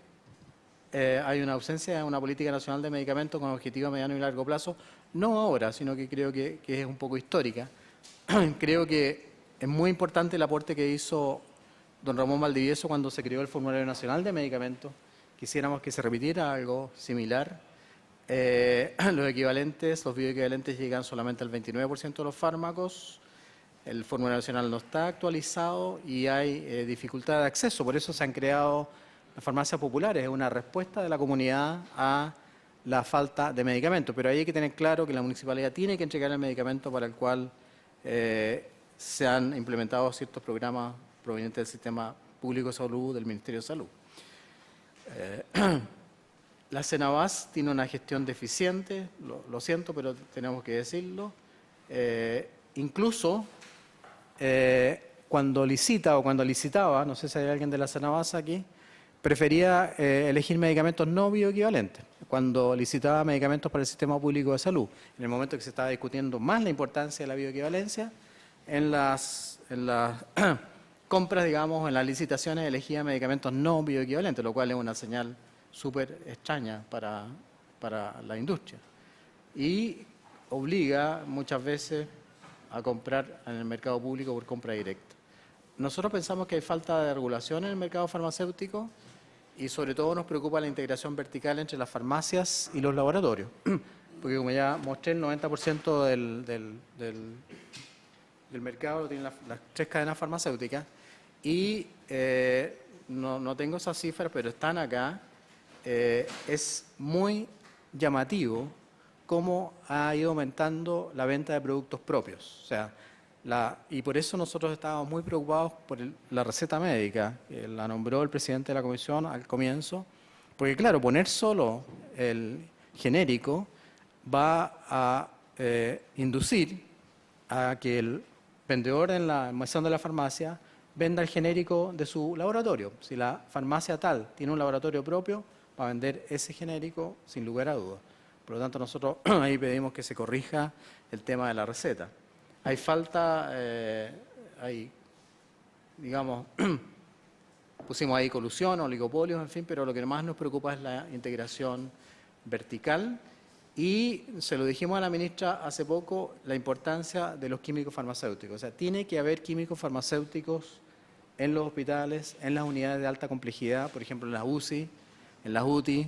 hay una ausencia de una política nacional de medicamentos con objetivo a mediano y largo plazo, no ahora, sino que creo que es un poco histórica. Creo que es muy importante el aporte que hizo don Ramón Valdivieso cuando se creó el Formulario Nacional de Medicamentos. Quisiéramos que se repitiera algo similar. Los bioequivalentes llegan solamente al 29% de los fármacos. El Formulario Nacional no está actualizado y hay dificultad de acceso. Por eso se han creado las farmacias populares. Es una respuesta de la comunidad a la falta de medicamentos. Pero ahí hay que tener claro que la municipalidad tiene que entregar el medicamento para el cual se han implementado ciertos programas provenientes del Sistema Público de Salud del Ministerio de Salud. La Cenabast tiene una gestión deficiente, lo siento, pero tenemos que decirlo. Incluso cuando licita o cuando licitaba, no sé si hay alguien de la Cenabast aquí, prefería elegir medicamentos no bioequivalentes cuando licitaba medicamentos para el sistema público de salud. En el momento que se estaba discutiendo más la importancia de la bioequivalencia, en las compras, digamos, en las licitaciones elegía medicamentos no bioequivalentes, lo cual es una señal súper extraña para la industria. Y obliga muchas veces a comprar en el mercado público por compra directa. Nosotros pensamos que hay falta de regulación en el mercado farmacéutico y sobre todo nos preocupa la integración vertical entre las farmacias y los laboratorios. Porque como ya mostré, el 90% del mercado lo tienen las 3 cadenas farmacéuticas y no tengo esas cifras, pero están acá. Es muy llamativo cómo ha ido aumentando la venta de productos propios. O sea, y por eso nosotros estábamos muy preocupados por la receta médica, que la nombró el presidente de la comisión al comienzo, porque claro, poner solo el genérico va a inducir a que el vendedor en la almacén de la farmacia venda el genérico de su laboratorio. Si la farmacia tal tiene un laboratorio propio, va a vender ese genérico sin lugar a dudas. Por lo tanto, nosotros ahí pedimos que se corrija el tema de la receta. Hay falta, digamos, pusimos ahí colusión, oligopolios, en fin, pero lo que más nos preocupa es la integración vertical y se lo dijimos a la ministra hace poco, la importancia de los químicos farmacéuticos. O sea, tiene que haber químicos farmacéuticos en los hospitales, en las unidades de alta complejidad, por ejemplo, en las UCI, en las UTI,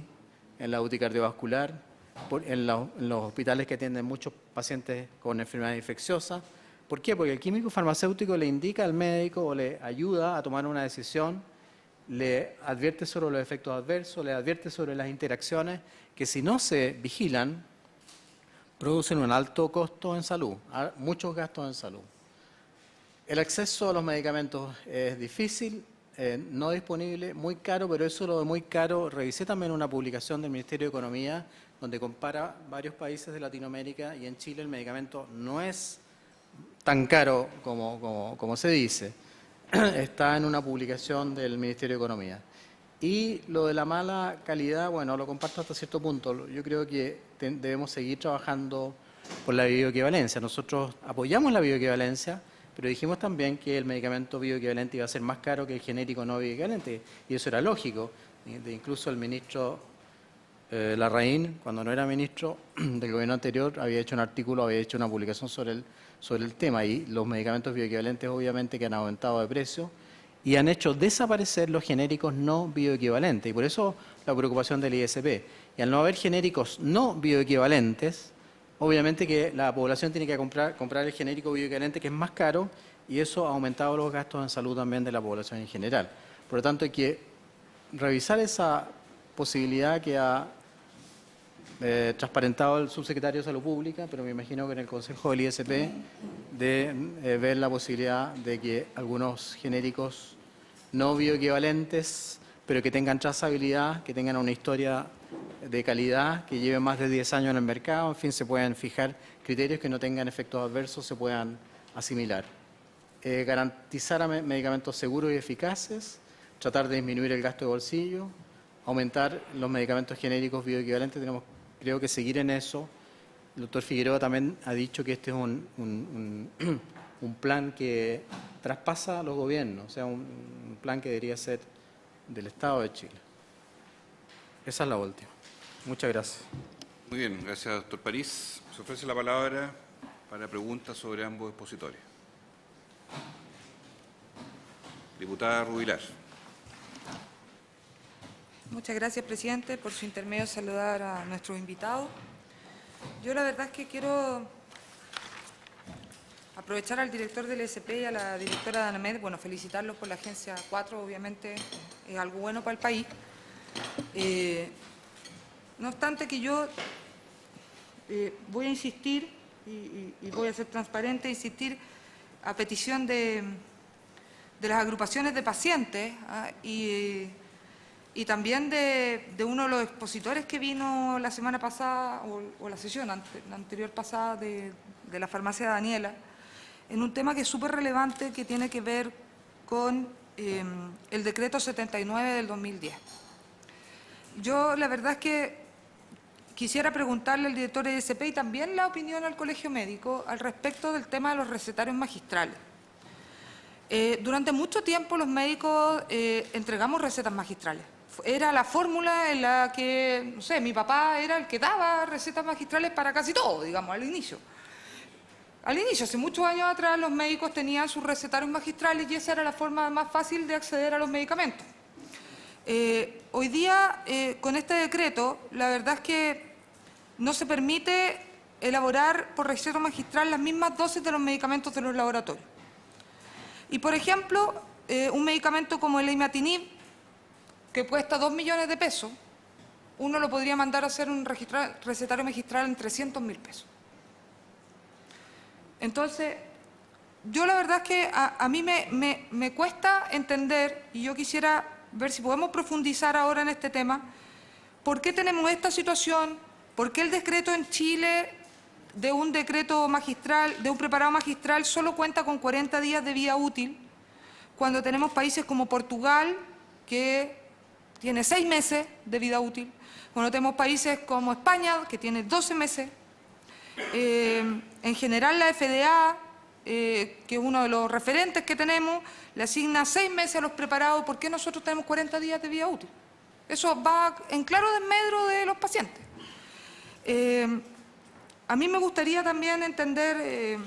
en la UTI cardiovascular, en los hospitales que atienden muchos pacientes con enfermedades infecciosas. ¿Por qué? Porque el químico farmacéutico le indica al médico o le ayuda a tomar una decisión, le advierte sobre los efectos adversos, le advierte sobre las interacciones que si no se vigilan, producen un alto costo en salud, muchos gastos en salud. El acceso a los medicamentos es difícil, no disponible, muy caro, pero eso lo de muy caro, revisé también una publicación del Ministerio de Economía donde compara varios países de Latinoamérica y en Chile el medicamento no es tan caro como se dice. Está en una publicación del Ministerio de Economía. Y lo de la mala calidad, bueno, lo comparto hasta cierto punto. Yo creo que debemos seguir trabajando por la bioequivalencia. Nosotros apoyamos la bioequivalencia, pero dijimos también que el medicamento bioequivalente iba a ser más caro que el genérico no bioequivalente, y eso era lógico. Incluso el ministro Larraín, cuando no era ministro del gobierno anterior, había hecho un artículo, había hecho una publicación sobre el tema, y los medicamentos bioequivalentes obviamente que han aumentado de precio y han hecho desaparecer los genéricos no bioequivalentes, y por eso la preocupación del ISP. Y al no haber genéricos no bioequivalentes, obviamente que la población tiene que comprar el genérico bioequivalente, que es más caro, y eso ha aumentado los gastos en salud también de la población en general. Por lo tanto, hay que revisar esa posibilidad que ha transparentado el subsecretario de Salud Pública, pero me imagino que en el Consejo del ISP de ver la posibilidad de que algunos genéricos no bioequivalentes, pero que tengan trazabilidad, que tengan una historia de calidad, que lleven más de 10 años en el mercado, en fin, se puedan fijar criterios que no tengan efectos adversos, se puedan asimilar. Garantizar medicamentos seguros y eficaces, tratar de disminuir el gasto de bolsillo, aumentar los medicamentos genéricos bioequivalentes, tenemos creo que seguir en eso. El doctor Figueroa también ha dicho que este es un plan que traspasa a los gobiernos, o sea, un plan que debería ser del Estado de Chile. Esa es la última. Muchas gracias. Muy bien, gracias, doctor París. Se ofrece la palabra para preguntas sobre ambos expositores. Diputada Rubilar. Muchas gracias, presidente. Por su intermedio, saludar a nuestros invitados. Yo la verdad es que quiero aprovechar al director del ESP y a la directora de ANAMED, bueno, felicitarlos por la Agencia 4, obviamente es algo bueno para el país. No obstante que yo voy a insistir y voy a ser transparente, insistir a petición de las agrupaciones de pacientes y también de uno de los expositores que vino la semana pasada o la sesión anterior pasada de la farmacia Daniela, en un tema que es súper relevante, que tiene que ver con el decreto 79 del 2010. Yo la verdad es que quisiera preguntarle al director de ISP y también la opinión al Colegio Médico al respecto del tema de los recetarios magistrales. Durante mucho tiempo los médicos entregamos recetas magistrales. Era la fórmula en la que, no sé, mi papá era el que daba recetas magistrales para casi todo, digamos, al inicio. Al inicio, hace muchos años atrás, los médicos tenían sus recetarios magistrales y esa era la forma más fácil de acceder a los medicamentos. Hoy día, con este decreto, la verdad es que no se permite elaborar por receta magistral las mismas dosis de los medicamentos de los laboratorios. Y, por ejemplo, un medicamento como el imatinib, que cuesta 2 millones de pesos, uno lo podría mandar a hacer un recetario magistral en 300.000 pesos. Entonces, yo la verdad es que a mí me cuesta entender, y yo quisiera ver si podemos profundizar ahora en este tema, por qué tenemos esta situación, por qué el decreto en Chile de un decreto magistral, de un preparado magistral, solo cuenta con 40 días de vida útil, cuando tenemos países como Portugal, que tiene 6 meses de vida útil, cuando tenemos países como España, que tiene 12 meses. En general la FDA, que es uno de los referentes que tenemos, le asigna 6 meses a los preparados. ¿Por qué nosotros tenemos 40 días de vida útil? Eso va en claro desmedro de los pacientes. A mí me gustaría también entender,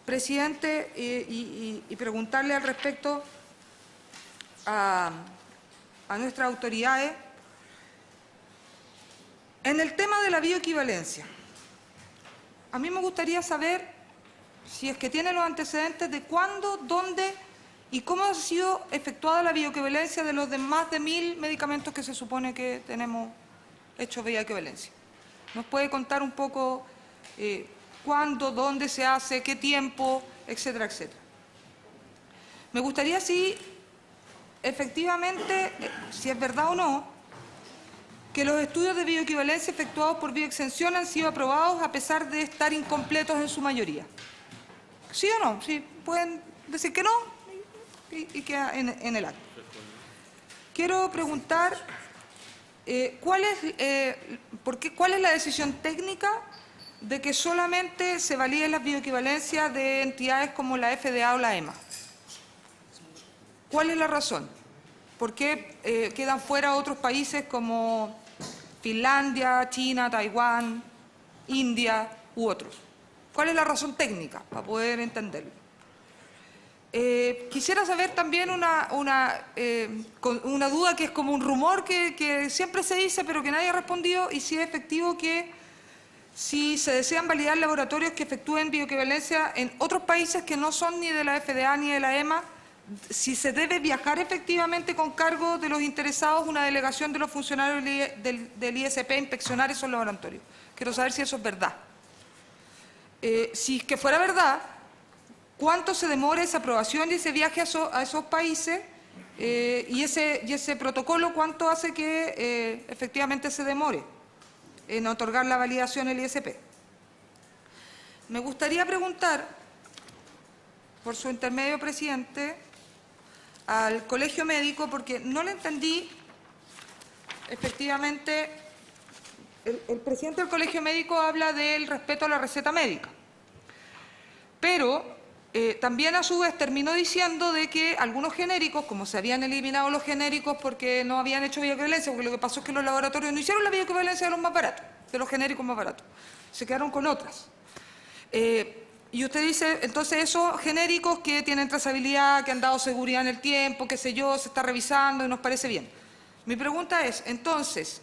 presidente, y preguntarle al respecto a nuestras autoridades, en el tema de la bioequivalencia. A mí me gustaría saber si es que tiene los antecedentes de cuándo, dónde y cómo ha sido efectuada la bioequivalencia de los más de 1000 medicamentos que se supone que tenemos hechos bioequivalencia. ¿Nos puede contar un poco cuándo, dónde se hace, qué tiempo, etcétera, etcétera? Me gustaría, si efectivamente, si es verdad o no, que los estudios de bioequivalencia efectuados por bioexención han sido aprobados a pesar de estar incompletos en su mayoría. ¿Sí o no? Sí, pueden decir que no y queda en el acto. Quiero preguntar ¿cuál es la decisión técnica de que solamente se validen las bioequivalencias de entidades como la FDA o la EMA? ¿Cuál es la razón? ¿Por qué quedan fuera otros países como Finlandia, China, Taiwán, India u otros? ¿Cuál es la razón técnica para poder entenderlo? Quisiera saber también una duda que es como un rumor que siempre se dice pero que nadie ha respondido, y si es efectivo que si se desean validar laboratorios que efectúen bioequivalencia en otros países que no son ni de la FDA ni de la EMA, si se debe viajar efectivamente con cargo de los interesados una delegación de los funcionarios del ISP a inspeccionar esos laboratorios. Quiero saber si eso es verdad. Si es que fuera verdad, ¿cuánto se demora esa aprobación y ese viaje a esos países? Y ese protocolo, ¿cuánto hace que efectivamente se demore en otorgar la validación al ISP? Me gustaría preguntar, por su intermedio, presidente, al Colegio Médico, porque no le entendí efectivamente. El presidente del Colegio Médico habla del respeto a la receta médica, pero también a su vez terminó diciendo de que algunos genéricos, como se habían eliminado los genéricos porque no habían hecho bioequivalencia, porque lo que pasó es que los laboratorios no hicieron la bioequivalencia de los más baratos, de los genéricos más baratos, se quedaron con otras. Y usted dice, entonces esos genéricos que tienen trazabilidad, que han dado seguridad en el tiempo, qué sé yo, se está revisando y nos parece bien. Mi pregunta es, entonces,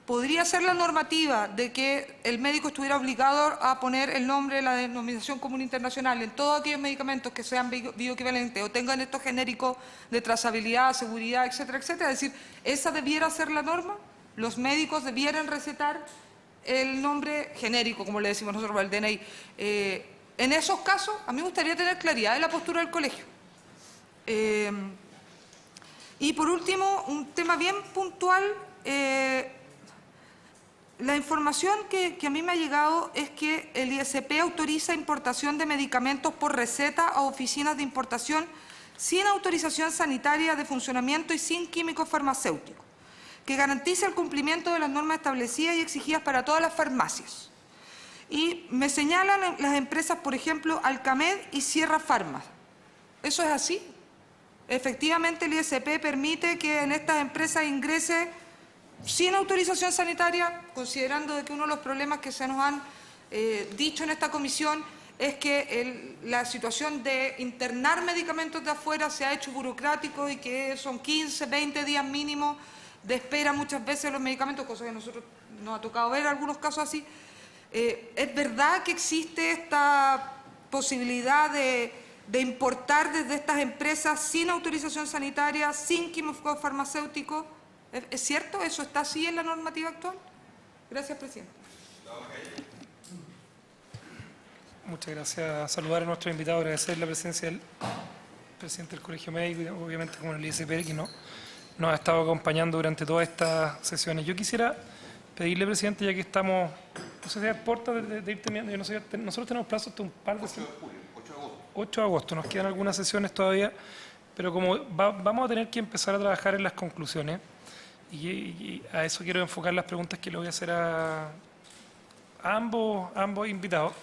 ¿podría ser la normativa de que el médico estuviera obligado a poner el nombre, la denominación común internacional en todos aquellos medicamentos que sean bioequivalentes o tengan estos genéricos de trazabilidad, seguridad, etcétera, etcétera? Es decir, ¿esa debiera ser la norma? ¿Los médicos debieran recetar el nombre genérico, como le decimos nosotros, al DNI? En esos casos, a mí me gustaría tener claridad de la postura del colegio. Y por último, un tema bien puntual. La información que a mí me ha llegado es que el ISP autoriza importación de medicamentos por receta a oficinas de importación sin autorización sanitaria de funcionamiento y sin químicos farmacéuticos, que garantice el cumplimiento de las normas establecidas y exigidas para todas las farmacias. Y me señalan las empresas, por ejemplo, Alcamed y Sierra Farma. ¿Eso es así? Efectivamente, el ISP permite que en estas empresas ingrese sin autorización sanitaria, considerando de que uno de los problemas que se nos han dicho en esta comisión es que la situación de internar medicamentos de afuera se ha hecho burocrático y que son 15, 20 días mínimo de espera muchas veces los medicamentos, cosa que a nosotros nos ha tocado ver algunos casos así. ¿Es verdad que existe esta posibilidad de importar desde estas empresas sin autorización sanitaria, sin químicos farmacéuticos? ¿Es cierto? ¿Eso está así en la normativa actual? Gracias, presidente. Muchas gracias. Saludar a nuestro invitado, agradecer la presencia del presidente del Colegio Médico y obviamente con el ISP que nos ha estado acompañando durante todas estas sesiones. Yo quisiera pedirle, presidente, ya que estamos, no sé si a puertas de ir terminando, yo no sé, nosotros tenemos plazos hasta un par de semanas. 8 de agosto, nos quedan algunas sesiones todavía, pero como vamos a tener que empezar a trabajar en las conclusiones, y a eso quiero enfocar las preguntas que le voy a hacer a ambos invitados.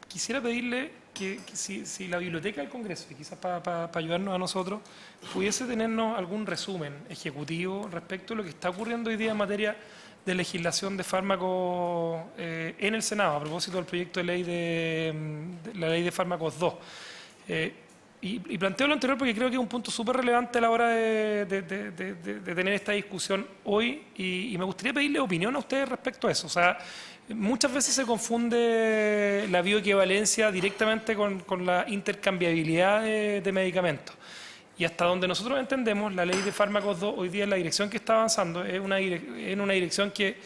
Quisiera pedirle que si la Biblioteca del Congreso, y quizás para ayudarnos a nosotros, pudiese tenernos algún resumen ejecutivo respecto a lo que está ocurriendo hoy día en materia de legislación de fármacos en el Senado, a propósito del proyecto de ley la ley de fármacos 2. Y planteo lo anterior porque creo que es un punto súper relevante a la hora de tener esta discusión hoy, y me gustaría pedirle opinión a ustedes respecto a eso. O sea, muchas veces se confunde la bioequivalencia directamente con la intercambiabilidad de medicamentos. Y hasta donde nosotros entendemos, la ley de fármacos 2 hoy día en la dirección que está avanzando es una dirección que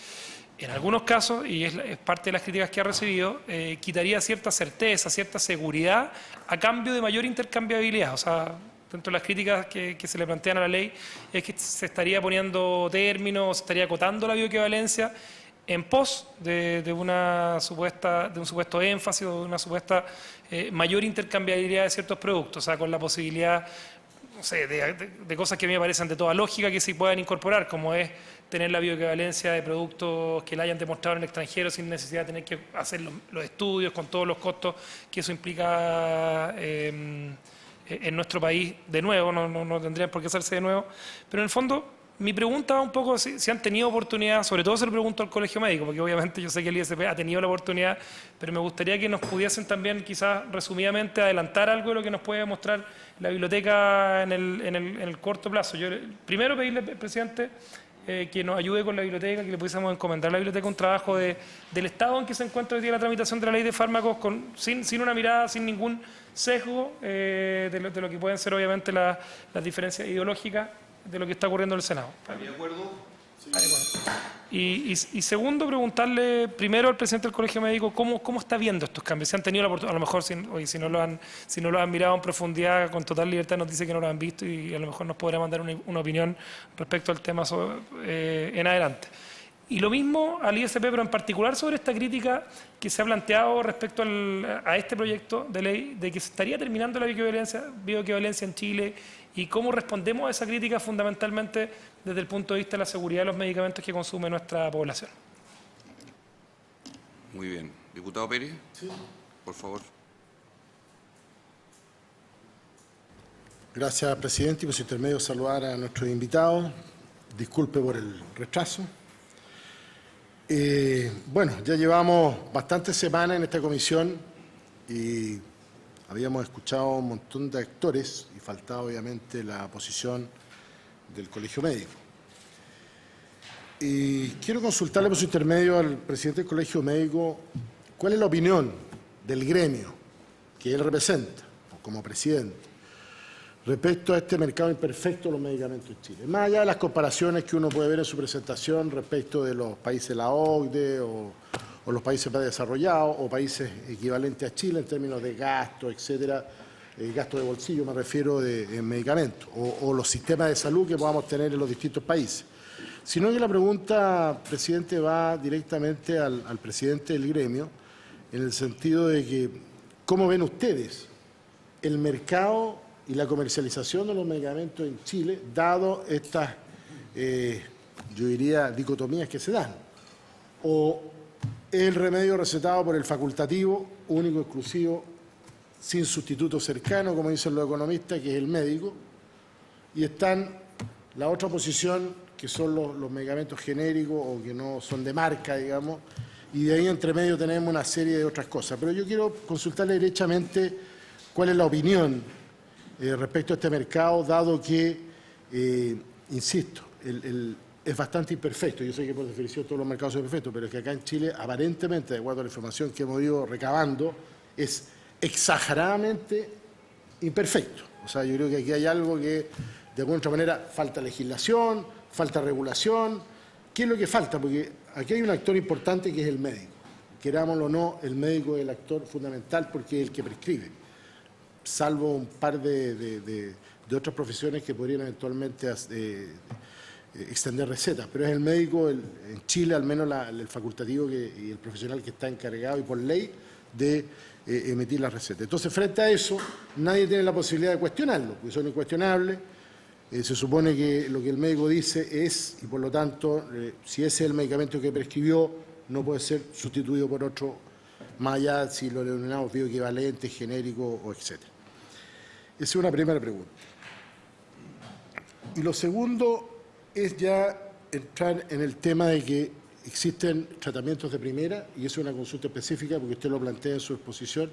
en algunos casos, y es parte de las críticas que ha recibido, quitaría cierta certeza, cierta seguridad a cambio de mayor intercambiabilidad. O sea, dentro de las críticas que se le plantean a la ley es que se estaría poniendo términos, se estaría acotando la bioequivalencia en pos de un supuesto énfasis o de una supuesta mayor intercambiabilidad de ciertos productos, o sea, con la posibilidad, no sé, de cosas que a mí me parecen de toda lógica que se puedan incorporar, como es tener la bioequivalencia de productos que la hayan demostrado en el extranjero sin necesidad de tener que hacer los estudios con todos los costos que eso implica en nuestro país de nuevo, no tendrían por qué hacerse de nuevo, pero en el fondo mi pregunta va un poco si han tenido oportunidad, sobre todo se lo pregunto al Colegio Médico, porque obviamente yo sé que el ISP ha tenido la oportunidad, pero me gustaría que nos pudiesen también quizás resumidamente adelantar algo de lo que nos puede mostrar la biblioteca en el corto plazo. Yo primero pedirle, presidente, que nos ayude con la biblioteca, que le pudiésemos encomendar a la biblioteca un trabajo del estado en que se encuentra hoy día la tramitación de la ley de fármacos sin una mirada, sin ningún sesgo de lo que pueden ser obviamente las diferencias ideológicas de lo que está ocurriendo en el Senado. ¿De acuerdo? Sí. Y segundo, preguntarle primero al presidente del Colegio Médico cómo está viendo estos cambios. Si han tenido la oportunidad, a lo mejor si no lo han mirado en profundidad, con total libertad nos dice que no lo han visto y a lo mejor nos podrá mandar una opinión respecto al tema en adelante. Y lo mismo al ISP, pero en particular sobre esta crítica que se ha planteado respecto a este proyecto de ley de que se estaría terminando la bioequivalencia en Chile, y cómo respondemos a esa crítica fundamentalmente desde el punto de vista de la seguridad de los medicamentos que consume nuestra población. Muy bien. Diputado Pérez, sí, por favor. Gracias, presidente, y por su intermedio saludar a nuestros invitados. Disculpe por el retraso. Bueno, ya llevamos bastantes semanas en esta comisión y habíamos escuchado un montón de actores y faltaba obviamente la posición del Colegio Médico. Y quiero consultarle por su intermedio al presidente del Colegio Médico cuál es la opinión del gremio que él representa como presidente respecto a este mercado imperfecto de los medicamentos en Chile. Más allá de las comparaciones que uno puede ver en su presentación respecto de los países de la OCDE o los países más desarrollados o países equivalentes a Chile en términos de gasto, etcétera, gasto de bolsillo me refiero en medicamentos, o los sistemas de salud que podamos tener en los distintos países. Sino que la pregunta, presidente, va directamente al presidente del gremio, en el sentido de que, ¿cómo ven ustedes el mercado y la comercialización de los medicamentos en Chile, dado estas, yo diría, dicotomías que se dan. O el remedio recetado por el facultativo, único, exclusivo, sin sustituto cercano, como dicen los economistas, que es el médico, y están la otra posición, que son los medicamentos genéricos o que no son de marca, digamos, y de ahí entre medio tenemos una serie de otras cosas. Pero yo quiero consultarle derechamente cuál es la opinión respecto a este mercado, dado que, insisto, es bastante imperfecto. Yo sé que por definición todos los mercados son perfectos, pero es que acá en Chile, aparentemente, de acuerdo a la información que hemos ido recabando, es exageradamente imperfecto. O sea, yo creo que aquí hay algo que, de alguna otra manera, falta legislación, falta regulación. ¿Qué es lo que falta? Porque aquí hay un actor importante que es el médico. Querámoslo o no, el médico es el actor fundamental porque es el que prescribe, salvo un par de otras profesiones que podrían eventualmente extender recetas. Pero es el médico, en Chile al menos el facultativo y el profesional que está encargado y por ley de emitir las recetas. Entonces, frente a eso, nadie tiene la posibilidad de cuestionarlo, porque son incuestionables. Se supone que lo que el médico dice es, y por lo tanto, si ese es el medicamento que prescribió, no puede ser sustituido por otro, más allá si lo denominamos bioequivalente, genérico o etc. Esa es una primera pregunta. Y lo segundo es ya entrar en el tema de que existen tratamientos de primera, y eso es una consulta específica porque usted lo plantea en su exposición,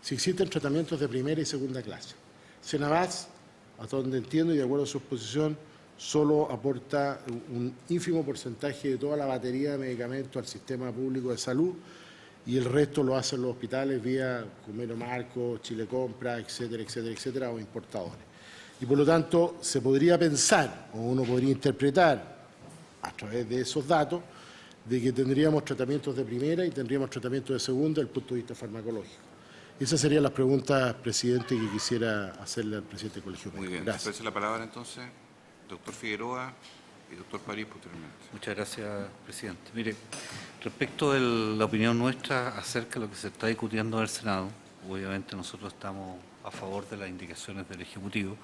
si existen tratamientos de primera y segunda clase. Senabas, hasta donde entiendo y de acuerdo a su exposición, solo aporta un ínfimo porcentaje de toda la batería de medicamentos al sistema público de salud y el resto lo hacen los hospitales vía Comero Marco, Chile Compra, etcétera, etcétera, etcétera, o importadores. Y por lo tanto se podría pensar, o uno podría interpretar a través de esos datos, de que tendríamos tratamientos de primera y tendríamos tratamientos de segunda desde el punto de vista farmacológico. Esas serían las preguntas, presidente, que quisiera hacerle al presidente del Colegio Médico. Muy bien. Gracias. Exprese la palabra entonces, doctor Figueroa y doctor París posteriormente. Muchas gracias, presidente. Mire, respecto de la opinión nuestra acerca de lo que se está discutiendo en el Senado, obviamente nosotros estamos a favor de las indicaciones del Ejecutivo.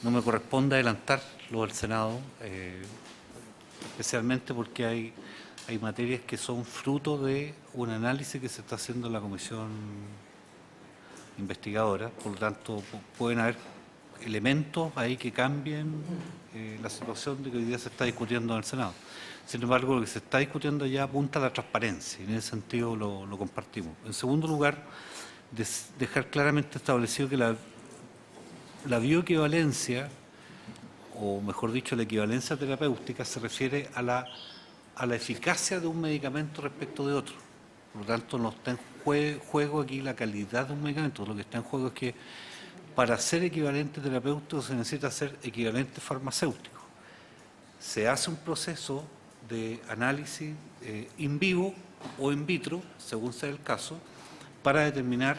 No me corresponde adelantar lo del Senado, especialmente porque hay materias que son fruto de un análisis que se está haciendo en la comisión investigadora, por lo tanto pueden haber elementos ahí que cambien la situación de que hoy día se está discutiendo en el Senado. Sin embargo, lo que se está discutiendo ya apunta a la transparencia y en ese sentido lo compartimos. En segundo lugar, dejar claramente establecido que la bioequivalencia, o mejor dicho, la equivalencia terapéutica se refiere a la eficacia de un medicamento respecto de otro. Por lo tanto, no está en juego aquí la calidad de un medicamento. Lo que está en juego es que para ser equivalente terapéutico se necesita ser equivalente farmacéutico. Se hace un proceso de análisis in vivo o in vitro, según sea el caso, para determinar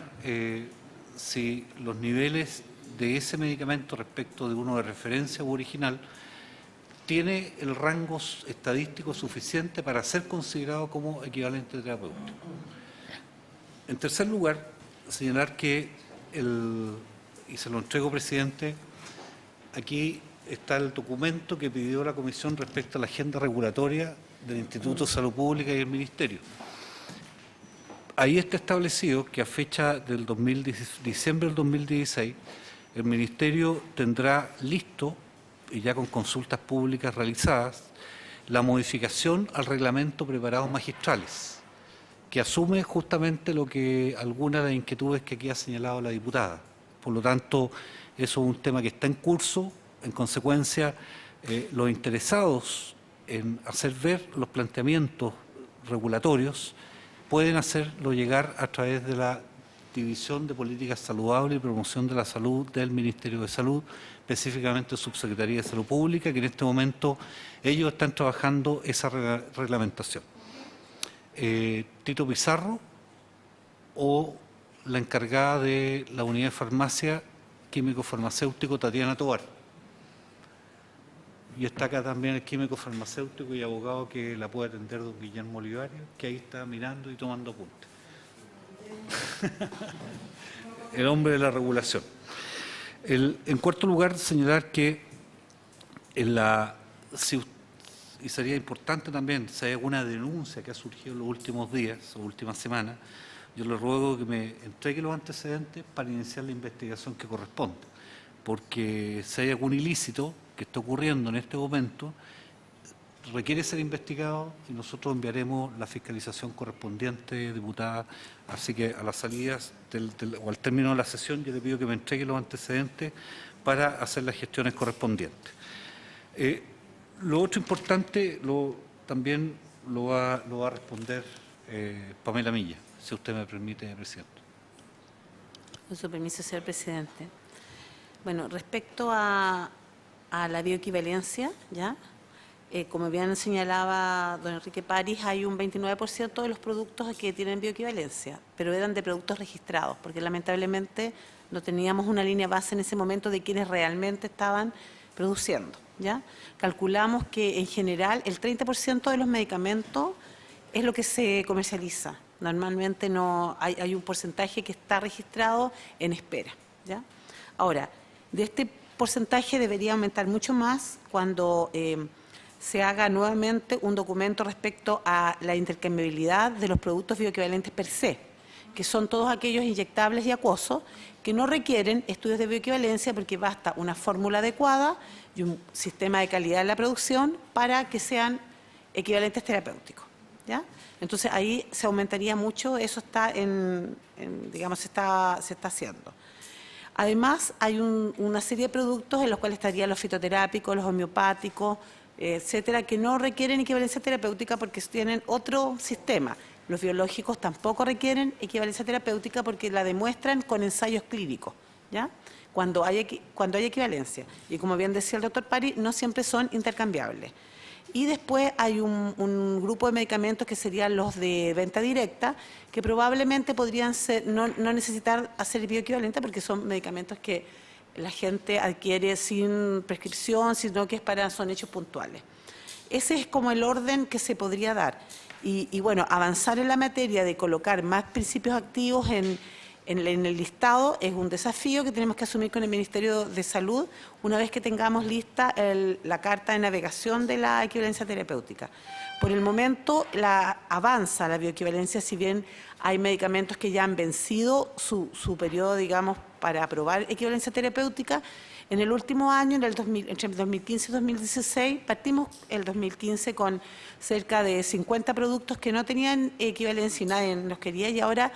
si los niveles de ese medicamento respecto de uno de referencia u original tiene el rango estadístico suficiente para ser considerado como equivalente terapéutico. En tercer lugar, señalar que, y se lo entrego, presidente, aquí está el documento que pidió la Comisión respecto a la agenda regulatoria del Instituto de Salud Pública y el Ministerio. Ahí está establecido que a fecha del diciembre del 2016, el Ministerio tendrá listo, y ya con consultas públicas realizadas, la modificación al reglamento preparados magistrales, que asume justamente algunas de las inquietudes que aquí ha señalado la diputada. Por lo tanto, eso es un tema que está en curso. En consecuencia, los interesados en hacer ver los planteamientos regulatorios pueden hacerlo llegar a través de la División de Políticas Saludables y Promoción de la Salud del Ministerio de Salud, específicamente Subsecretaría de Salud Pública, que en este momento ellos están trabajando esa reglamentación. Tito Pizarro o la encargada de la unidad de farmacia químico farmacéutico Tatiana Tovar. Y está acá también el químico farmacéutico y abogado que la puede atender, don Guillermo Olivario, que ahí está mirando y tomando apuntes. el hombre de la regulación. En cuarto lugar, señalar que y sería importante también, si hay alguna denuncia que ha surgido en los últimos días o últimas semanas, yo le ruego que me entregue los antecedentes para iniciar la investigación que corresponde, porque si hay algún ilícito que está ocurriendo en este momento, requiere ser investigado y nosotros enviaremos la fiscalización correspondiente, diputada. Así que a las salidas o al término de la sesión yo le pido que me entregue los antecedentes para hacer las gestiones correspondientes. Lo otro importante también lo va a responder Pamela Milla, si usted me permite, presidente. Con su permiso, señor presidente. Bueno, respecto a la bioequivalencia, ¿ya? Como bien señalaba don Enrique París, hay un 29% de los productos que tienen bioequivalencia, pero eran de productos registrados, porque lamentablemente no teníamos una línea base en ese momento de quienes realmente estaban produciendo, ¿ya? Calculamos que en general el 30% de los medicamentos es lo que se comercializa. Normalmente no hay un porcentaje que está registrado en espera, ¿ya? Ahora, de este porcentaje debería aumentar mucho más cuando se haga nuevamente un documento respecto a la intercambiabilidad de los productos bioequivalentes per se, que son todos aquellos inyectables y acuosos que no requieren estudios de bioequivalencia porque basta una fórmula adecuada y un sistema de calidad en la producción para que sean equivalentes terapéuticos, ¿ya? Entonces ahí se aumentaría mucho, eso está digamos, se está haciendo. Además, hay una serie de productos en los cuales estarían los fitoterápicos, los homeopáticos, etcétera, que no requieren equivalencia terapéutica porque tienen otro sistema. Los biológicos tampoco requieren equivalencia terapéutica porque la demuestran con ensayos clínicos, ¿ya? Cuando hay equivalencia. Y como bien decía el doctor París, no siempre son intercambiables. Y después hay un grupo de medicamentos que serían los de venta directa, que probablemente podrían no necesitar hacer bioequivalente porque son medicamentos que la gente adquiere sin prescripción, sino que son hechos puntuales. Ese es como el orden que se podría dar. Y bueno, avanzar en la materia de colocar más principios activos en el listado es un desafío que tenemos que asumir con el Ministerio de Salud una vez que tengamos lista la carta de navegación de la equivalencia terapéutica. Por el momento avanza la bioequivalencia, si bien hay medicamentos que ya han vencido su periodo, digamos, para aprobar equivalencia terapéutica. En el último año, entre 2015 y 2016, partimos el 2015 con cerca de 50 productos que no tenían equivalencia y nadie los quería, y ahora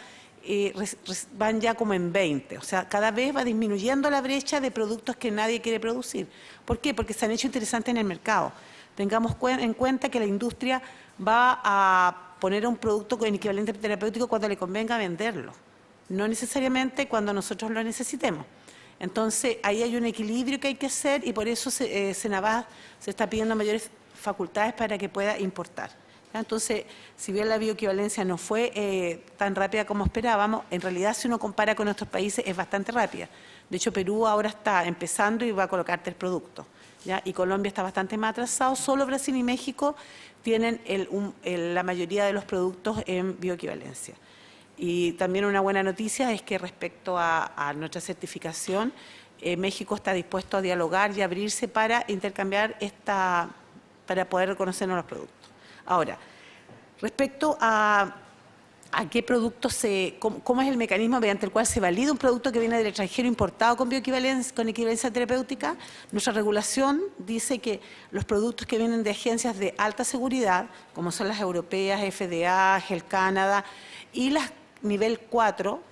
van ya como en 20. O sea, cada vez va disminuyendo la brecha de productos que nadie quiere producir. ¿Por qué? Porque se han hecho interesantes en el mercado. Tengamos en cuenta que la industria va a poner un producto con equivalente terapéutico cuando le convenga venderlo, no necesariamente cuando nosotros lo necesitemos. Entonces, ahí hay un equilibrio que hay que hacer y por eso Senabas se está pidiendo mayores facultades para que pueda importar. Entonces, si bien la bioequivalencia no fue tan rápida como esperábamos, en realidad si uno compara con otros países es bastante rápida. De hecho, Perú ahora está empezando y va a colocar 3 productos, ¿ya? Y Colombia está bastante más atrasado. Solo Brasil y México tienen la mayoría de los productos en bioequivalencia. Y también una buena noticia es que respecto a nuestra certificación, México está dispuesto a dialogar y abrirse para intercambiar para poder reconocernos los productos. Ahora, respecto a qué productos cómo es el mecanismo mediante el cual se valida un producto que viene del extranjero importado con equivalencia terapéutica, nuestra regulación dice que los productos que vienen de agencias de alta seguridad, como son las europeas, FDA, Health Canada y las nivel 4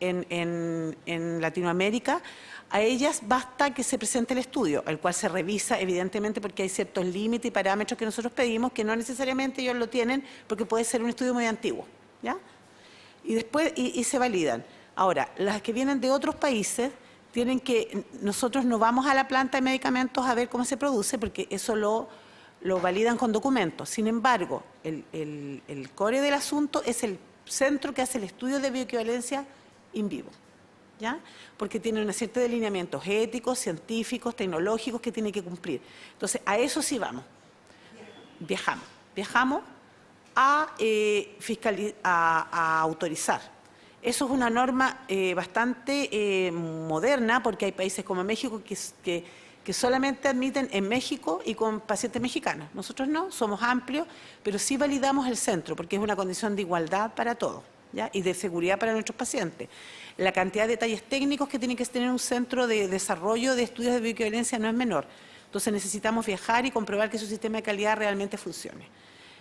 en Latinoamérica, a ellas basta que se presente el estudio, el cual se revisa evidentemente porque hay ciertos límites y parámetros que nosotros pedimos que no necesariamente ellos lo tienen porque puede ser un estudio muy antiguo, ¿ya? Y después se validan. Ahora, las que vienen de otros países nosotros no vamos a la planta de medicamentos a ver cómo se produce porque eso lo validan con documentos. Sin embargo, el core del asunto es el centro que hace el estudio de bioequivalencia in vivo, ¿ya? Porque tiene una serie de lineamientos éticos, científicos, tecnológicos que tiene que cumplir. Entonces, a eso sí vamos. Viajamos a autorizar. Eso es una norma bastante moderna, porque hay países como México que solamente admiten en México y con pacientes mexicanos. Nosotros no, somos amplios, pero sí validamos el centro, porque es una condición de igualdad para todos, ¿ya? Y de seguridad para nuestros pacientes. La cantidad de detalles técnicos que tiene que tener un centro de desarrollo de estudios de bioequivalencia no es menor. Entonces necesitamos viajar y comprobar que su sistema de calidad realmente funcione.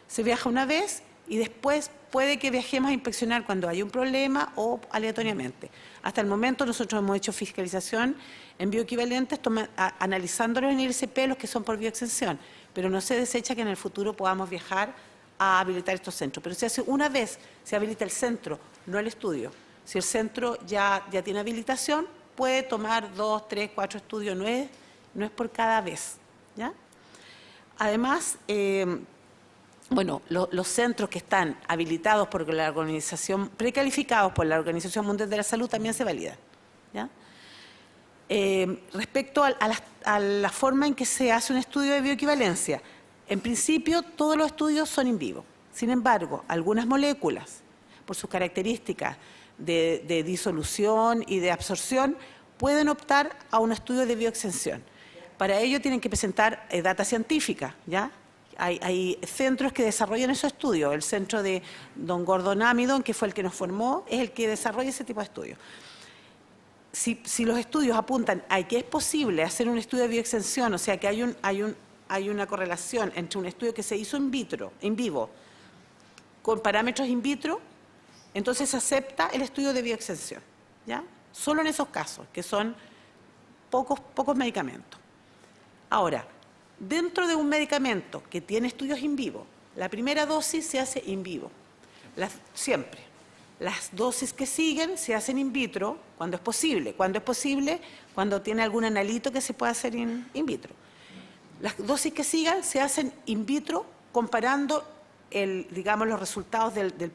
Se viaja una vez y después puede que viajemos a inspeccionar cuando hay un problema o aleatoriamente. Hasta el momento nosotros hemos hecho fiscalización en bioequivalentes, analizándolos en el ICP, los que son por bioexención, pero no se desecha que en el futuro podamos viajar a habilitar estos centros. Pero se hace una vez, se habilita el centro, no el estudio. Si el centro ya tiene habilitación, puede tomar 2, 3, 4 estudios, no es por cada vez, ¿ya? Además, bueno, los centros que están habilitados por la organización, precalificados por la Organización Mundial de la Salud, también se validan, ¿ya? Respecto a la forma en que se hace un estudio de bioequivalencia, en principio todos los estudios son in vivo. Sin embargo, algunas moléculas, por sus características de disolución y de absorción, pueden optar a un estudio de bioexención. Para ello tienen que presentar data científica, ¿ya? Hay centros que desarrollan esos estudios. El centro de don Gordon Amidon, que fue el que nos formó, es el que desarrolla ese tipo de estudios. Si los estudios apuntan a que es posible hacer un estudio de bioexención, o sea que hay una correlación entre un estudio que se hizo in vivo, con parámetros in vitro, entonces se acepta el estudio de bioexención, ¿ya? Solo en esos casos, que son pocos medicamentos. Ahora, dentro de un medicamento que tiene estudios in vivo, la primera dosis se hace in vivo, siempre. Las dosis que siguen se hacen in vitro cuando es posible. Cuando es posible, cuando tiene algún analito que se pueda hacer in vitro. Las dosis que sigan se hacen in vitro comparando digamos, los resultados del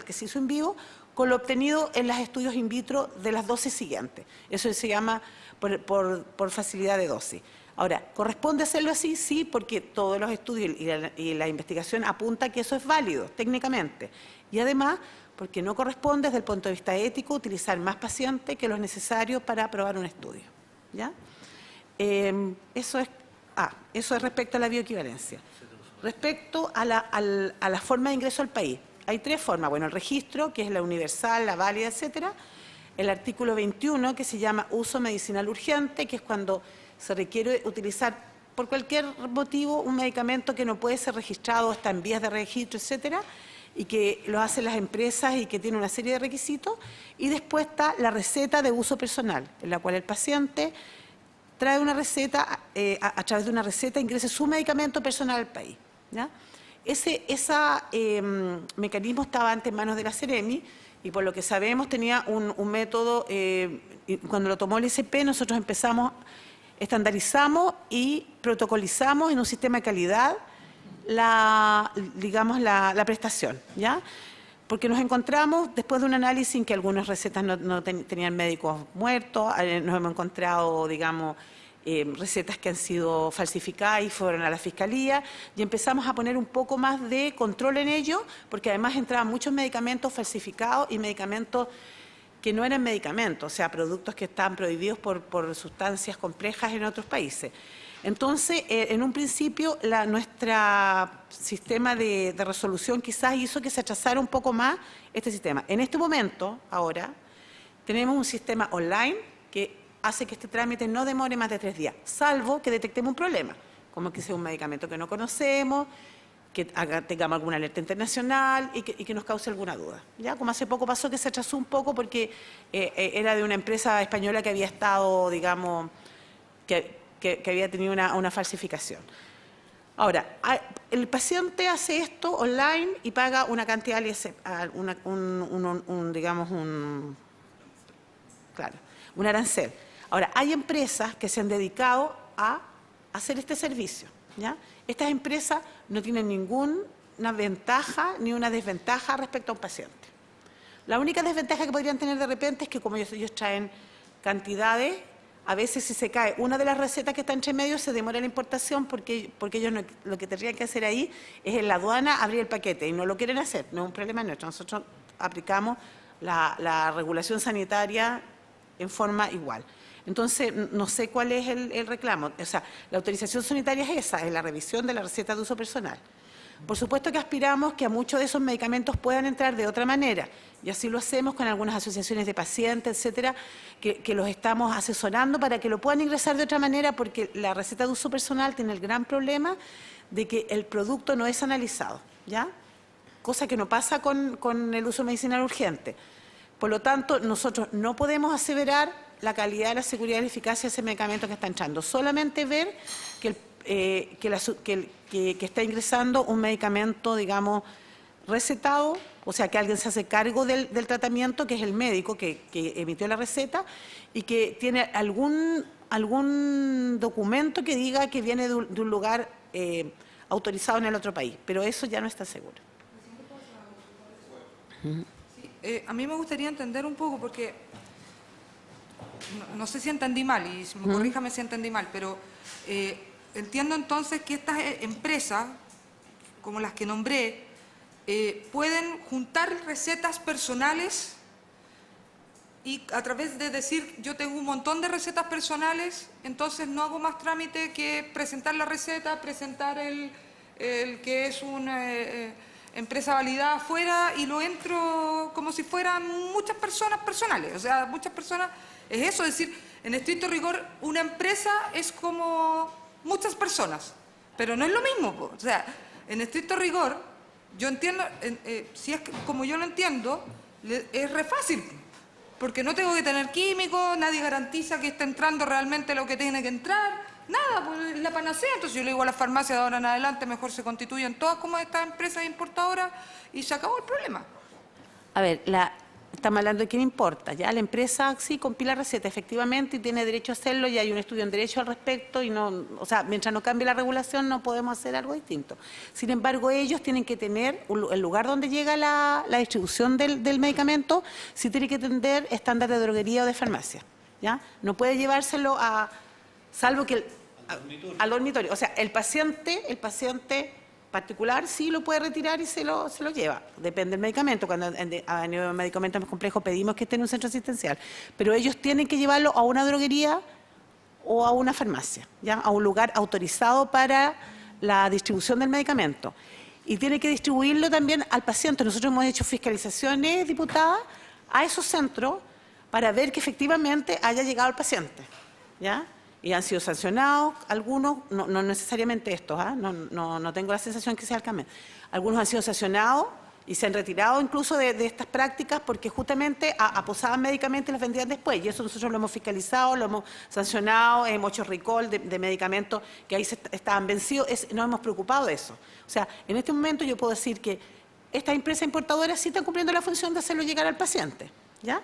que se hizo en vivo con lo obtenido en los estudios in vitro de las dosis siguientes. Eso se llama por facilidad de dosis. Ahora, ¿corresponde hacerlo así? Sí, porque todos los estudios y la investigación apunta que eso es válido técnicamente. Y además, porque no corresponde desde el punto de vista ético utilizar más pacientes que los necesarios para aprobar un estudio, ¿ya? Eso es respecto a la bioequivalencia. Respecto a la forma de ingreso al país, hay 3 formas. Bueno, el registro, que es la universal, la válida, etcétera. El artículo 21, que se llama uso medicinal urgente, que es cuando se requiere utilizar por cualquier motivo un medicamento que no puede ser registrado, está en vías de registro, etcétera, y que lo hacen las empresas y que tiene una serie de requisitos. Y después está la receta de uso personal, en la cual el paciente trae una receta, a través de una receta ingresa su medicamento personal al país, ¿ya? Ese mecanismo estaba antes en manos de la Seremi y por lo que sabemos tenía un método, y cuando lo tomó el ICP nosotros estandarizamos y protocolizamos en un sistema de calidad la prestación, ¿ya? Porque nos encontramos, después de un análisis en que algunas recetas no tenían médicos muertos, nos hemos encontrado, digamos, recetas que han sido falsificadas y fueron a la Fiscalía, y empezamos a poner un poco más de control en ello, porque además entraban muchos medicamentos falsificados y medicamentos que no eran medicamentos, o sea, productos que estaban prohibidos por sustancias complejas en otros países. Entonces, en un principio, nuestro sistema de resolución quizás hizo que se atrasara un poco más este sistema. En este momento, ahora, tenemos un sistema online que hace que este trámite no demore más de 3 días, salvo que detectemos un problema, como que sea un medicamento que no conocemos, que tengamos alguna alerta internacional y que nos cause alguna duda. ¿Ya? Como hace poco pasó que se atrasó un poco porque era de una empresa española que había estado, digamos, que había tenido una falsificación. Ahora, el paciente hace esto online y paga una cantidad, un arancel. Ahora, hay empresas que se han dedicado a hacer este servicio, ¿ya? Estas empresas no tienen ninguna ventaja ni una desventaja respecto a un paciente. La única desventaja que podrían tener de repente es que como ellos traen cantidades, a veces si se cae una de las recetas que está entre medio se demora la importación porque ellos lo que tendrían que hacer ahí es en la aduana abrir el paquete y no lo quieren hacer, no es un problema nuestro. Nosotros aplicamos la regulación sanitaria en forma igual. Entonces, no sé cuál es el reclamo. O sea, la autorización sanitaria es esa, es la revisión de la receta de uso personal. Por supuesto que aspiramos que a muchos de esos medicamentos puedan entrar de otra manera, y así lo hacemos con algunas asociaciones de pacientes, etcétera, que los estamos asesorando para que lo puedan ingresar de otra manera, porque la receta de uso personal tiene el gran problema de que el producto no es analizado, ¿ya? Cosa que no pasa con el uso medicinal urgente. Por lo tanto, nosotros no podemos aseverar la calidad, la seguridad y la eficacia de ese medicamento que está entrando. Solamente ver que está ingresando un medicamento, digamos, recetado, o sea, que alguien se hace cargo del tratamiento, que es el médico que emitió la receta, y que tiene algún documento que diga que viene de un lugar autorizado en el otro país, pero eso ya no está seguro. Sí, a mí me gustaría entender un poco, porque no sé si entendí mal, y corríjame si entendí mal, pero entiendo entonces que estas empresas, como las que nombré, pueden juntar recetas personales y a través de decir yo tengo un montón de recetas personales, entonces no hago más trámite que presentar la receta, presentar el que es una empresa validada afuera, y lo entro como si fueran muchas personas personales. O sea, muchas personas, es eso, es decir, en estricto rigor una empresa es como muchas personas, pero no es lo mismo, po. O sea, en estricto rigor, yo entiendo, si es como yo lo entiendo, es re fácil, porque no tengo que tener químicos, nadie garantiza que está entrando realmente lo que tiene que entrar, nada, pues la panacea. Entonces yo le digo a las farmacias de ahora en adelante, mejor se constituyen todas como estas empresas importadoras y se acabó el problema. A ver, estamos hablando de quién importa, ¿ya? La empresa sí compila receta, efectivamente, y tiene derecho a hacerlo, y hay un estudio en derecho al respecto, y no, o sea, mientras no cambie la regulación no podemos hacer algo distinto. Sin embargo, ellos tienen que tener, el lugar donde llega la distribución del medicamento, sí tiene que tener estándar de droguería o de farmacia, ¿ya? No puede llevárselo salvo que al dormitorio. O sea, el paciente particular sí lo puede retirar y se lo lleva. Depende del medicamento. Cuando a nivel de medicamentos más complejos pedimos que esté en un centro asistencial. Pero ellos tienen que llevarlo a una droguería o a una farmacia, ¿ya? A un lugar autorizado para la distribución del medicamento. Y tiene que distribuirlo también al paciente. Nosotros hemos hecho fiscalizaciones, diputada, a esos centros para ver que efectivamente haya llegado al paciente, ¿ya? Y han sido sancionados, algunos, no necesariamente estos, no tengo la sensación que sea el cambio. Algunos han sido sancionados y se han retirado incluso de estas prácticas porque justamente aposaban medicamentos y los vendían después. Y eso nosotros lo hemos fiscalizado, lo hemos sancionado, hemos hecho recall de medicamentos que ahí estaban vencidos. Nos hemos preocupado de eso. O sea, en este momento yo puedo decir que estas empresas importadoras sí están cumpliendo la función de hacerlo llegar al paciente, ¿ya?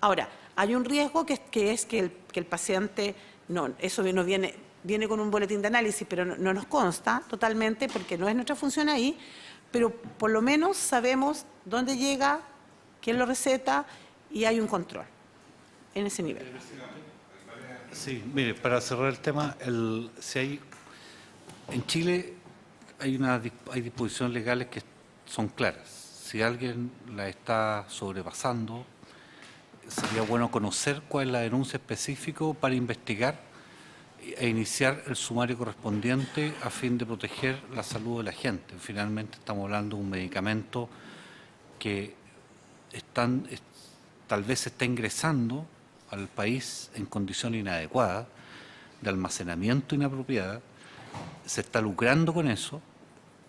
Ahora, hay un riesgo que es que el paciente... No, eso no viene con un boletín de análisis, pero no nos consta totalmente porque no es nuestra función ahí, pero por lo menos sabemos dónde llega, quién lo receta y hay un control en ese nivel. Sí, mire, para cerrar el tema, en Chile hay disposiciones legales que son claras. Si alguien la está sobrepasando, sería bueno conocer cuál es la denuncia específica para investigar e iniciar el sumario correspondiente a fin de proteger la salud de la gente. Finalmente estamos hablando de un medicamento que tal vez está ingresando al país en condiciones inadecuadas, de almacenamiento inapropiada, se está lucrando con eso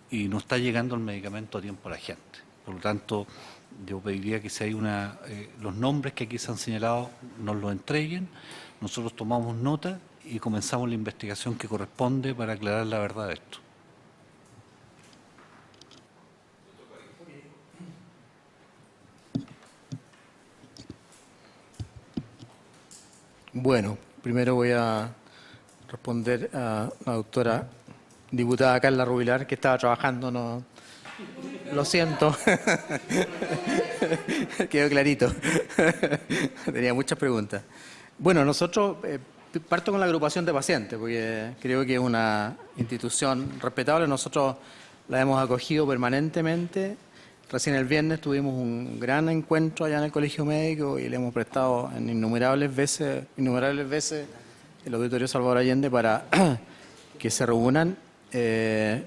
y no está llegando el medicamento a tiempo a la gente. Por lo tanto, yo pediría que si hay los nombres que aquí se han señalado nos los entreguen, nosotros tomamos nota y comenzamos la investigación que corresponde para aclarar la verdad de esto. Bueno, primero voy a responder a la doctora diputada Carla Rubilar, que estaba trabajando, no... Lo siento. Quedó clarito. Tenía muchas preguntas. Bueno, nosotros, parto con la agrupación de pacientes, porque creo que es una institución respetable. Nosotros la hemos acogido permanentemente Recién el viernes tuvimos un gran encuentro allá en el Colegio Médico y le hemos prestado en innumerables veces el Auditorio Salvador Allende para que se reúnan. El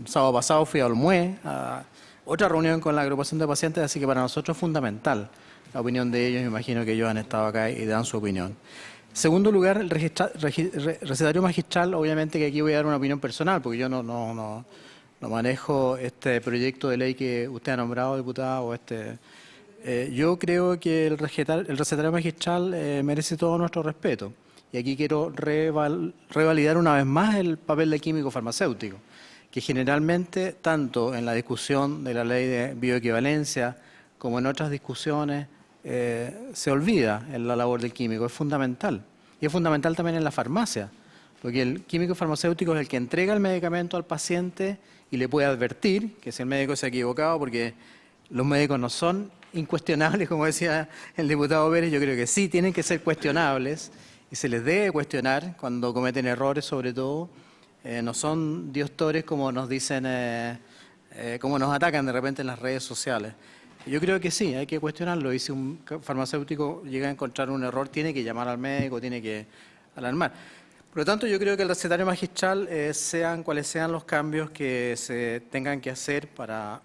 sábado pasado fui a Olmué a otra reunión con la agrupación de pacientes, así que para nosotros es fundamental la opinión de ellos. Me imagino que ellos han estado acá y dan su opinión. En segundo lugar, el recetario magistral, obviamente que aquí voy a dar una opinión personal, porque yo no manejo este proyecto de ley que usted ha nombrado, diputado. Yo creo que el recetario magistral merece todo nuestro respeto. Y aquí quiero revalidar una vez más el papel del químico farmacéutico, que generalmente, tanto en la discusión de la ley de bioequivalencia como en otras discusiones, se olvida en la labor del químico. Es fundamental. Y es fundamental también en la farmacia, porque el químico farmacéutico es el que entrega el medicamento al paciente y le puede advertir que si el médico se ha equivocado, porque los médicos no son incuestionables, como decía el diputado Pérez. Yo creo que sí tienen que ser cuestionables y se les debe cuestionar cuando cometen errores, sobre todo. No son diostores como nos dicen, como nos atacan de repente en las redes sociales. Yo creo que sí, hay que cuestionarlo, y si un farmacéutico llega a encontrar un error, tiene que llamar al médico, tiene que alarmar. Por lo tanto, yo creo que el recetario magistral, sean cuales sean los cambios que se tengan que hacer para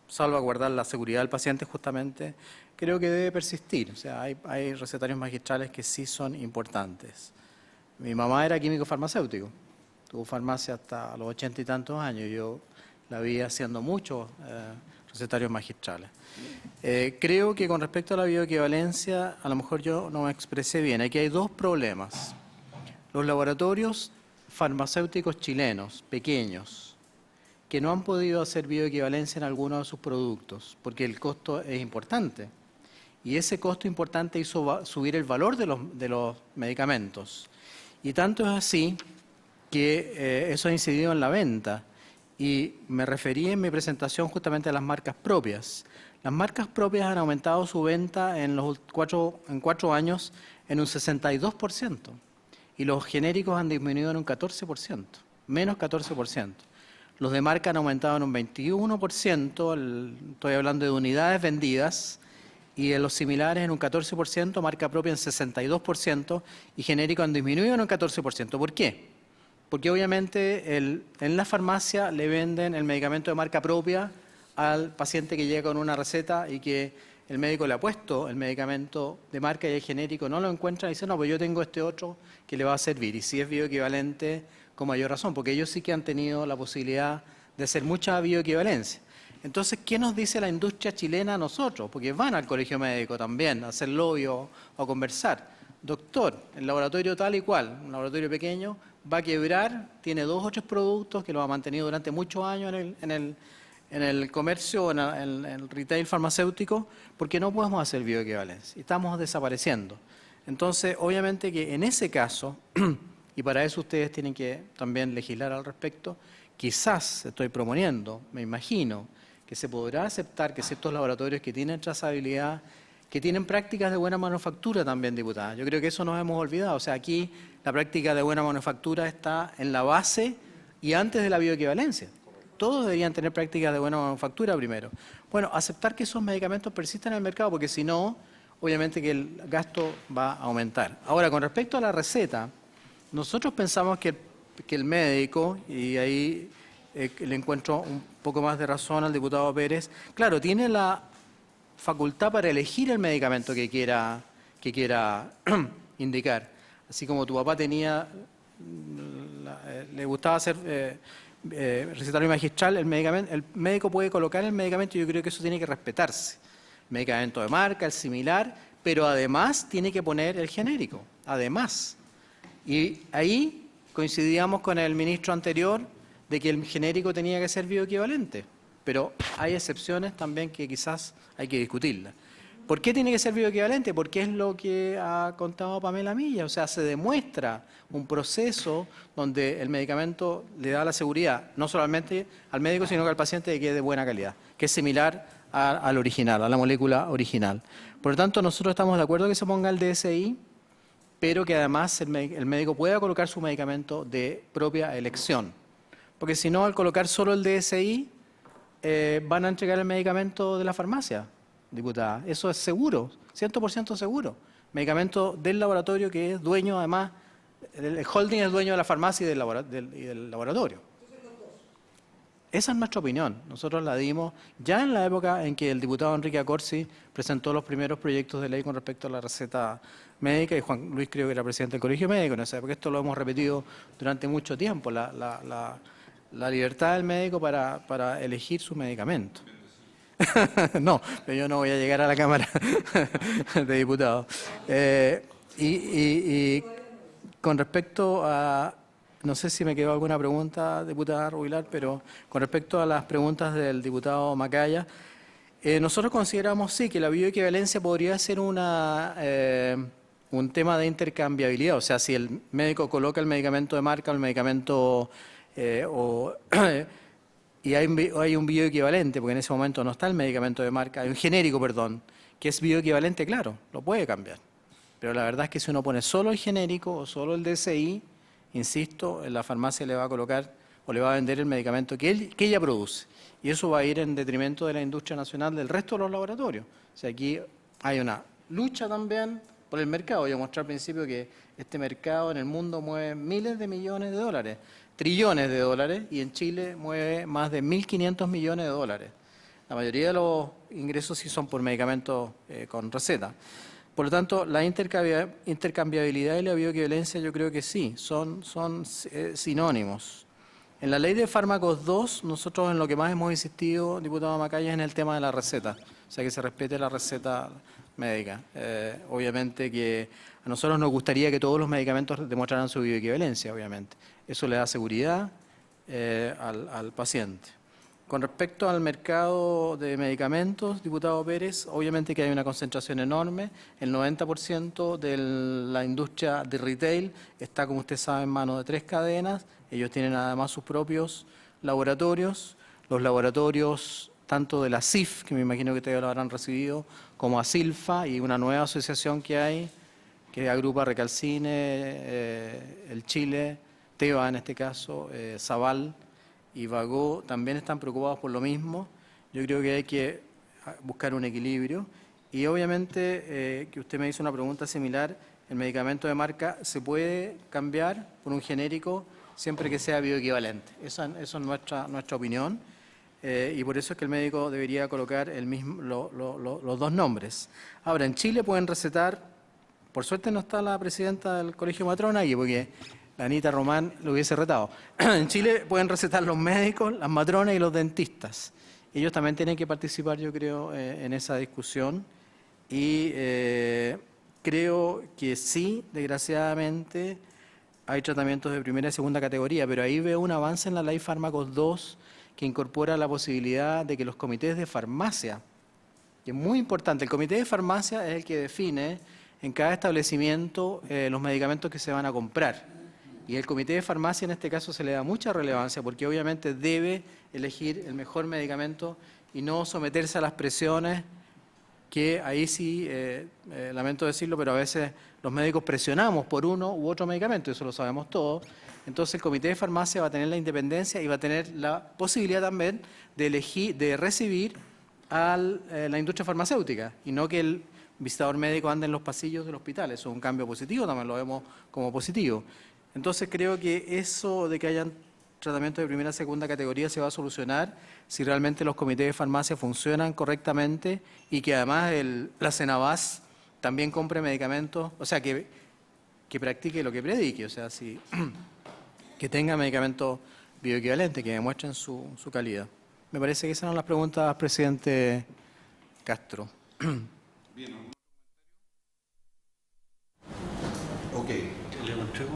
salvaguardar la seguridad del paciente, justamente, creo que debe persistir. O sea, hay recetarios magistrales que sí son importantes. Mi mamá era químico farmacéutico, tuvo farmacia hasta los 80 y tantos años, yo la vi haciendo muchos recetarios magistrales. Creo que con respecto a la bioequivalencia, a lo mejor yo no me expresé bien. Aquí hay dos problemas. Los laboratorios farmacéuticos chilenos, pequeños, que no han podido hacer bioequivalencia en algunos de sus productos, porque el costo es importante. Y ese costo importante hizo subir el valor de los medicamentos. Y tanto es así que eso ha incidido en la venta. Y me referí en mi presentación justamente a las marcas propias. Las marcas propias han aumentado su venta en 4 años en un 62%. Y los genéricos han disminuido en un 14%, menos 14%. Los de marca han aumentado en un 21%, estoy hablando de unidades vendidas, y en los similares en un 14%, marca propia en 62%, y genéricos han disminuido en un 14%. ¿Por qué? Porque obviamente en la farmacia le venden el medicamento de marca propia al paciente que llega con una receta y que el médico le ha puesto el medicamento de marca y el genérico no lo encuentra y dice, no, pues yo tengo este otro que le va a servir. Y si es bioequivalente, con mayor razón, porque ellos sí que han tenido la posibilidad de hacer mucha bioequivalencia. Entonces, ¿qué nos dice la industria chilena a nosotros? Porque van al colegio médico también a hacer lobby o a conversar. Doctor, el laboratorio tal y cual, un laboratorio pequeño, va a quebrar, tiene 2 o 3 productos que lo ha mantenido durante muchos años en el comercio, en el retail farmacéutico, porque no podemos hacer bioequivalencia. Estamos desapareciendo. Entonces, obviamente que en ese caso, y para eso ustedes tienen que también legislar al respecto, quizás estoy proponiendo, me imagino, que se podrá aceptar que ciertos laboratorios que tienen trazabilidad, que tienen prácticas de buena manufactura también, diputada. Yo creo que eso nos hemos olvidado. O sea, aquí la práctica de buena manufactura está en la base y antes de la bioequivalencia. Todos deberían tener prácticas de buena manufactura primero. Bueno, aceptar que esos medicamentos persistan en el mercado, porque si no, obviamente que el gasto va a aumentar. Ahora, con respecto a la receta, nosotros pensamos que el médico, y ahí le encuentro un poco más de razón al diputado Pérez, claro, tiene la facultad para elegir el medicamento que quiera indicar. Así como tu papá tenía, le gustaba hacer recetario magistral, el médico puede colocar el medicamento, y yo creo que eso tiene que respetarse. El medicamento de marca, el similar, pero además tiene que poner el genérico, además. Y ahí coincidíamos con el ministro anterior de que el genérico tenía que ser bioequivalente, pero hay excepciones también que quizás hay que discutirlas. ¿Por qué tiene que ser bioequivalente? Porque es lo que ha contado Pamela Milla, o sea, se demuestra un proceso donde el medicamento le da la seguridad, no solamente al médico, sino que al paciente, de que es de buena calidad, que es similar al original, a la molécula original. Por lo tanto, nosotros estamos de acuerdo que se ponga el DSI, pero que además el médico pueda colocar su medicamento de propia elección. Porque si no, al colocar solo el DSI, van a entregar el medicamento de la farmacia, diputada. Eso es seguro, 100% seguro. Medicamento del laboratorio que es dueño, además, el holding es dueño de la farmacia y del laboratorio. Esa es nuestra opinión. Nosotros la dimos ya en la época en que el diputado Enrique Accorsi presentó los primeros proyectos de ley con respecto a la receta médica, y Juan Luis creo que era presidente del Colegio Médico en esa época. Esto lo hemos repetido durante mucho tiempo, la libertad del médico para elegir su medicamento. No, pero yo no voy a llegar a la Cámara de Diputados. Y con respecto a... No sé si me quedó alguna pregunta, diputada Rubilar, pero con respecto a las preguntas del diputado Macaya, nosotros consideramos sí que la bioequivalencia podría ser un tema de intercambiabilidad. O sea, si el médico coloca el medicamento de marca o el medicamento y hay un bioequivalente, porque en ese momento no está el medicamento de marca, hay un genérico, perdón, que es bioequivalente, claro, lo puede cambiar. Pero la verdad es que si uno pone solo el genérico o solo el DSI, insisto, en la farmacia le va a colocar o le va a vender el medicamento que ella produce. Y eso va a ir en detrimento de la industria nacional del resto de los laboratorios. O sea, aquí hay una lucha también por el mercado. Yo mostré al principio que este mercado en el mundo mueve miles de millones de dólares, trillones de dólares, y en Chile mueve más de 1.500 millones de dólares. La mayoría de los ingresos sí son por medicamentos con receta. Por lo tanto, la intercambiabilidad y la bioequivalencia yo creo que sí, son sinónimos. En la ley de fármacos 2, nosotros en lo que más hemos insistido, diputado Macaya, es en el tema de la receta. O sea, que se respete la receta médica. Obviamente que a nosotros nos gustaría que todos los medicamentos demostraran su bioequivalencia, obviamente. Eso le da seguridad al paciente. Con respecto al mercado de medicamentos, diputado Pérez, obviamente que hay una concentración enorme. El 90% de la industria de retail está, como usted sabe, en manos de 3 cadenas. Ellos tienen además sus propios laboratorios. Los laboratorios, tanto de la CIF, que me imagino que ustedes lo habrán recibido, como a Silfa y una nueva asociación que hay, que agrupa Recalcine, el Chile, Teva en este caso, Zaval y Vagó, también están preocupados por lo mismo. Yo creo que hay que buscar un equilibrio. Y obviamente, que usted me hizo una pregunta similar, el medicamento de marca se puede cambiar por un genérico siempre que sea bioequivalente. Esa es nuestra opinión. Y por eso es que el médico debería colocar los dos nombres. Ahora, en Chile pueden recetar, por suerte no está la presidenta del Colegio Matrona aquí, porque la Anita Román lo hubiese retado. En Chile pueden recetar los médicos, las matronas y los dentistas. Ellos también tienen que participar, yo creo, en esa discusión. Y creo que sí, desgraciadamente, hay tratamientos de primera y segunda categoría, pero ahí veo un avance en la Ley Fármacos 2 que incorpora la posibilidad de que los comités de farmacia, que es muy importante, el comité de farmacia es el que define en cada establecimiento los medicamentos que se van a comprar. Y el comité de farmacia en este caso se le da mucha relevancia porque obviamente debe elegir el mejor medicamento y no someterse a las presiones que ahí sí, lamento decirlo, pero a veces los médicos presionamos por uno u otro medicamento, eso lo sabemos todos. Entonces el comité de farmacia va a tener la independencia y va a tener la posibilidad también de elegir, de recibir a la industria farmacéutica y no que el visitador médico ande en los pasillos del hospital. Eso es un cambio positivo, también lo vemos como positivo. Entonces creo que eso de que hayan tratamientos de primera y segunda categoría se va a solucionar si realmente los comités de farmacia funcionan correctamente y que además la Cenabas también compre medicamentos, o sea, que practique lo que predique, o sea, que tenga medicamentos bioequivalentes, que demuestren su calidad. Me parece que esas eran las preguntas, presidente Castro. Bien. Ok. Le entrego,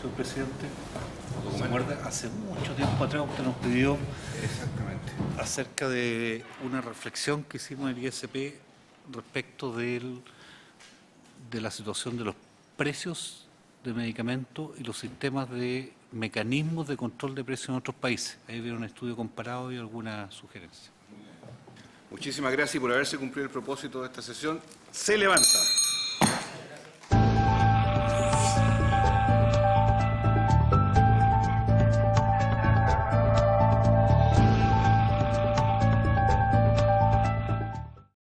señor presidente. ¿Se acuerda? Hace mucho tiempo atrás usted nos pidió Exactamente. acerca de una reflexión que hicimos en el ISP respecto de la situación de los precios de medicamentos y los sistemas de mecanismos de control de precios en otros países. Ahí viene un estudio comparado y alguna sugerencia. Muchísimas gracias por haberse cumplido el propósito de esta sesión. Se levanta.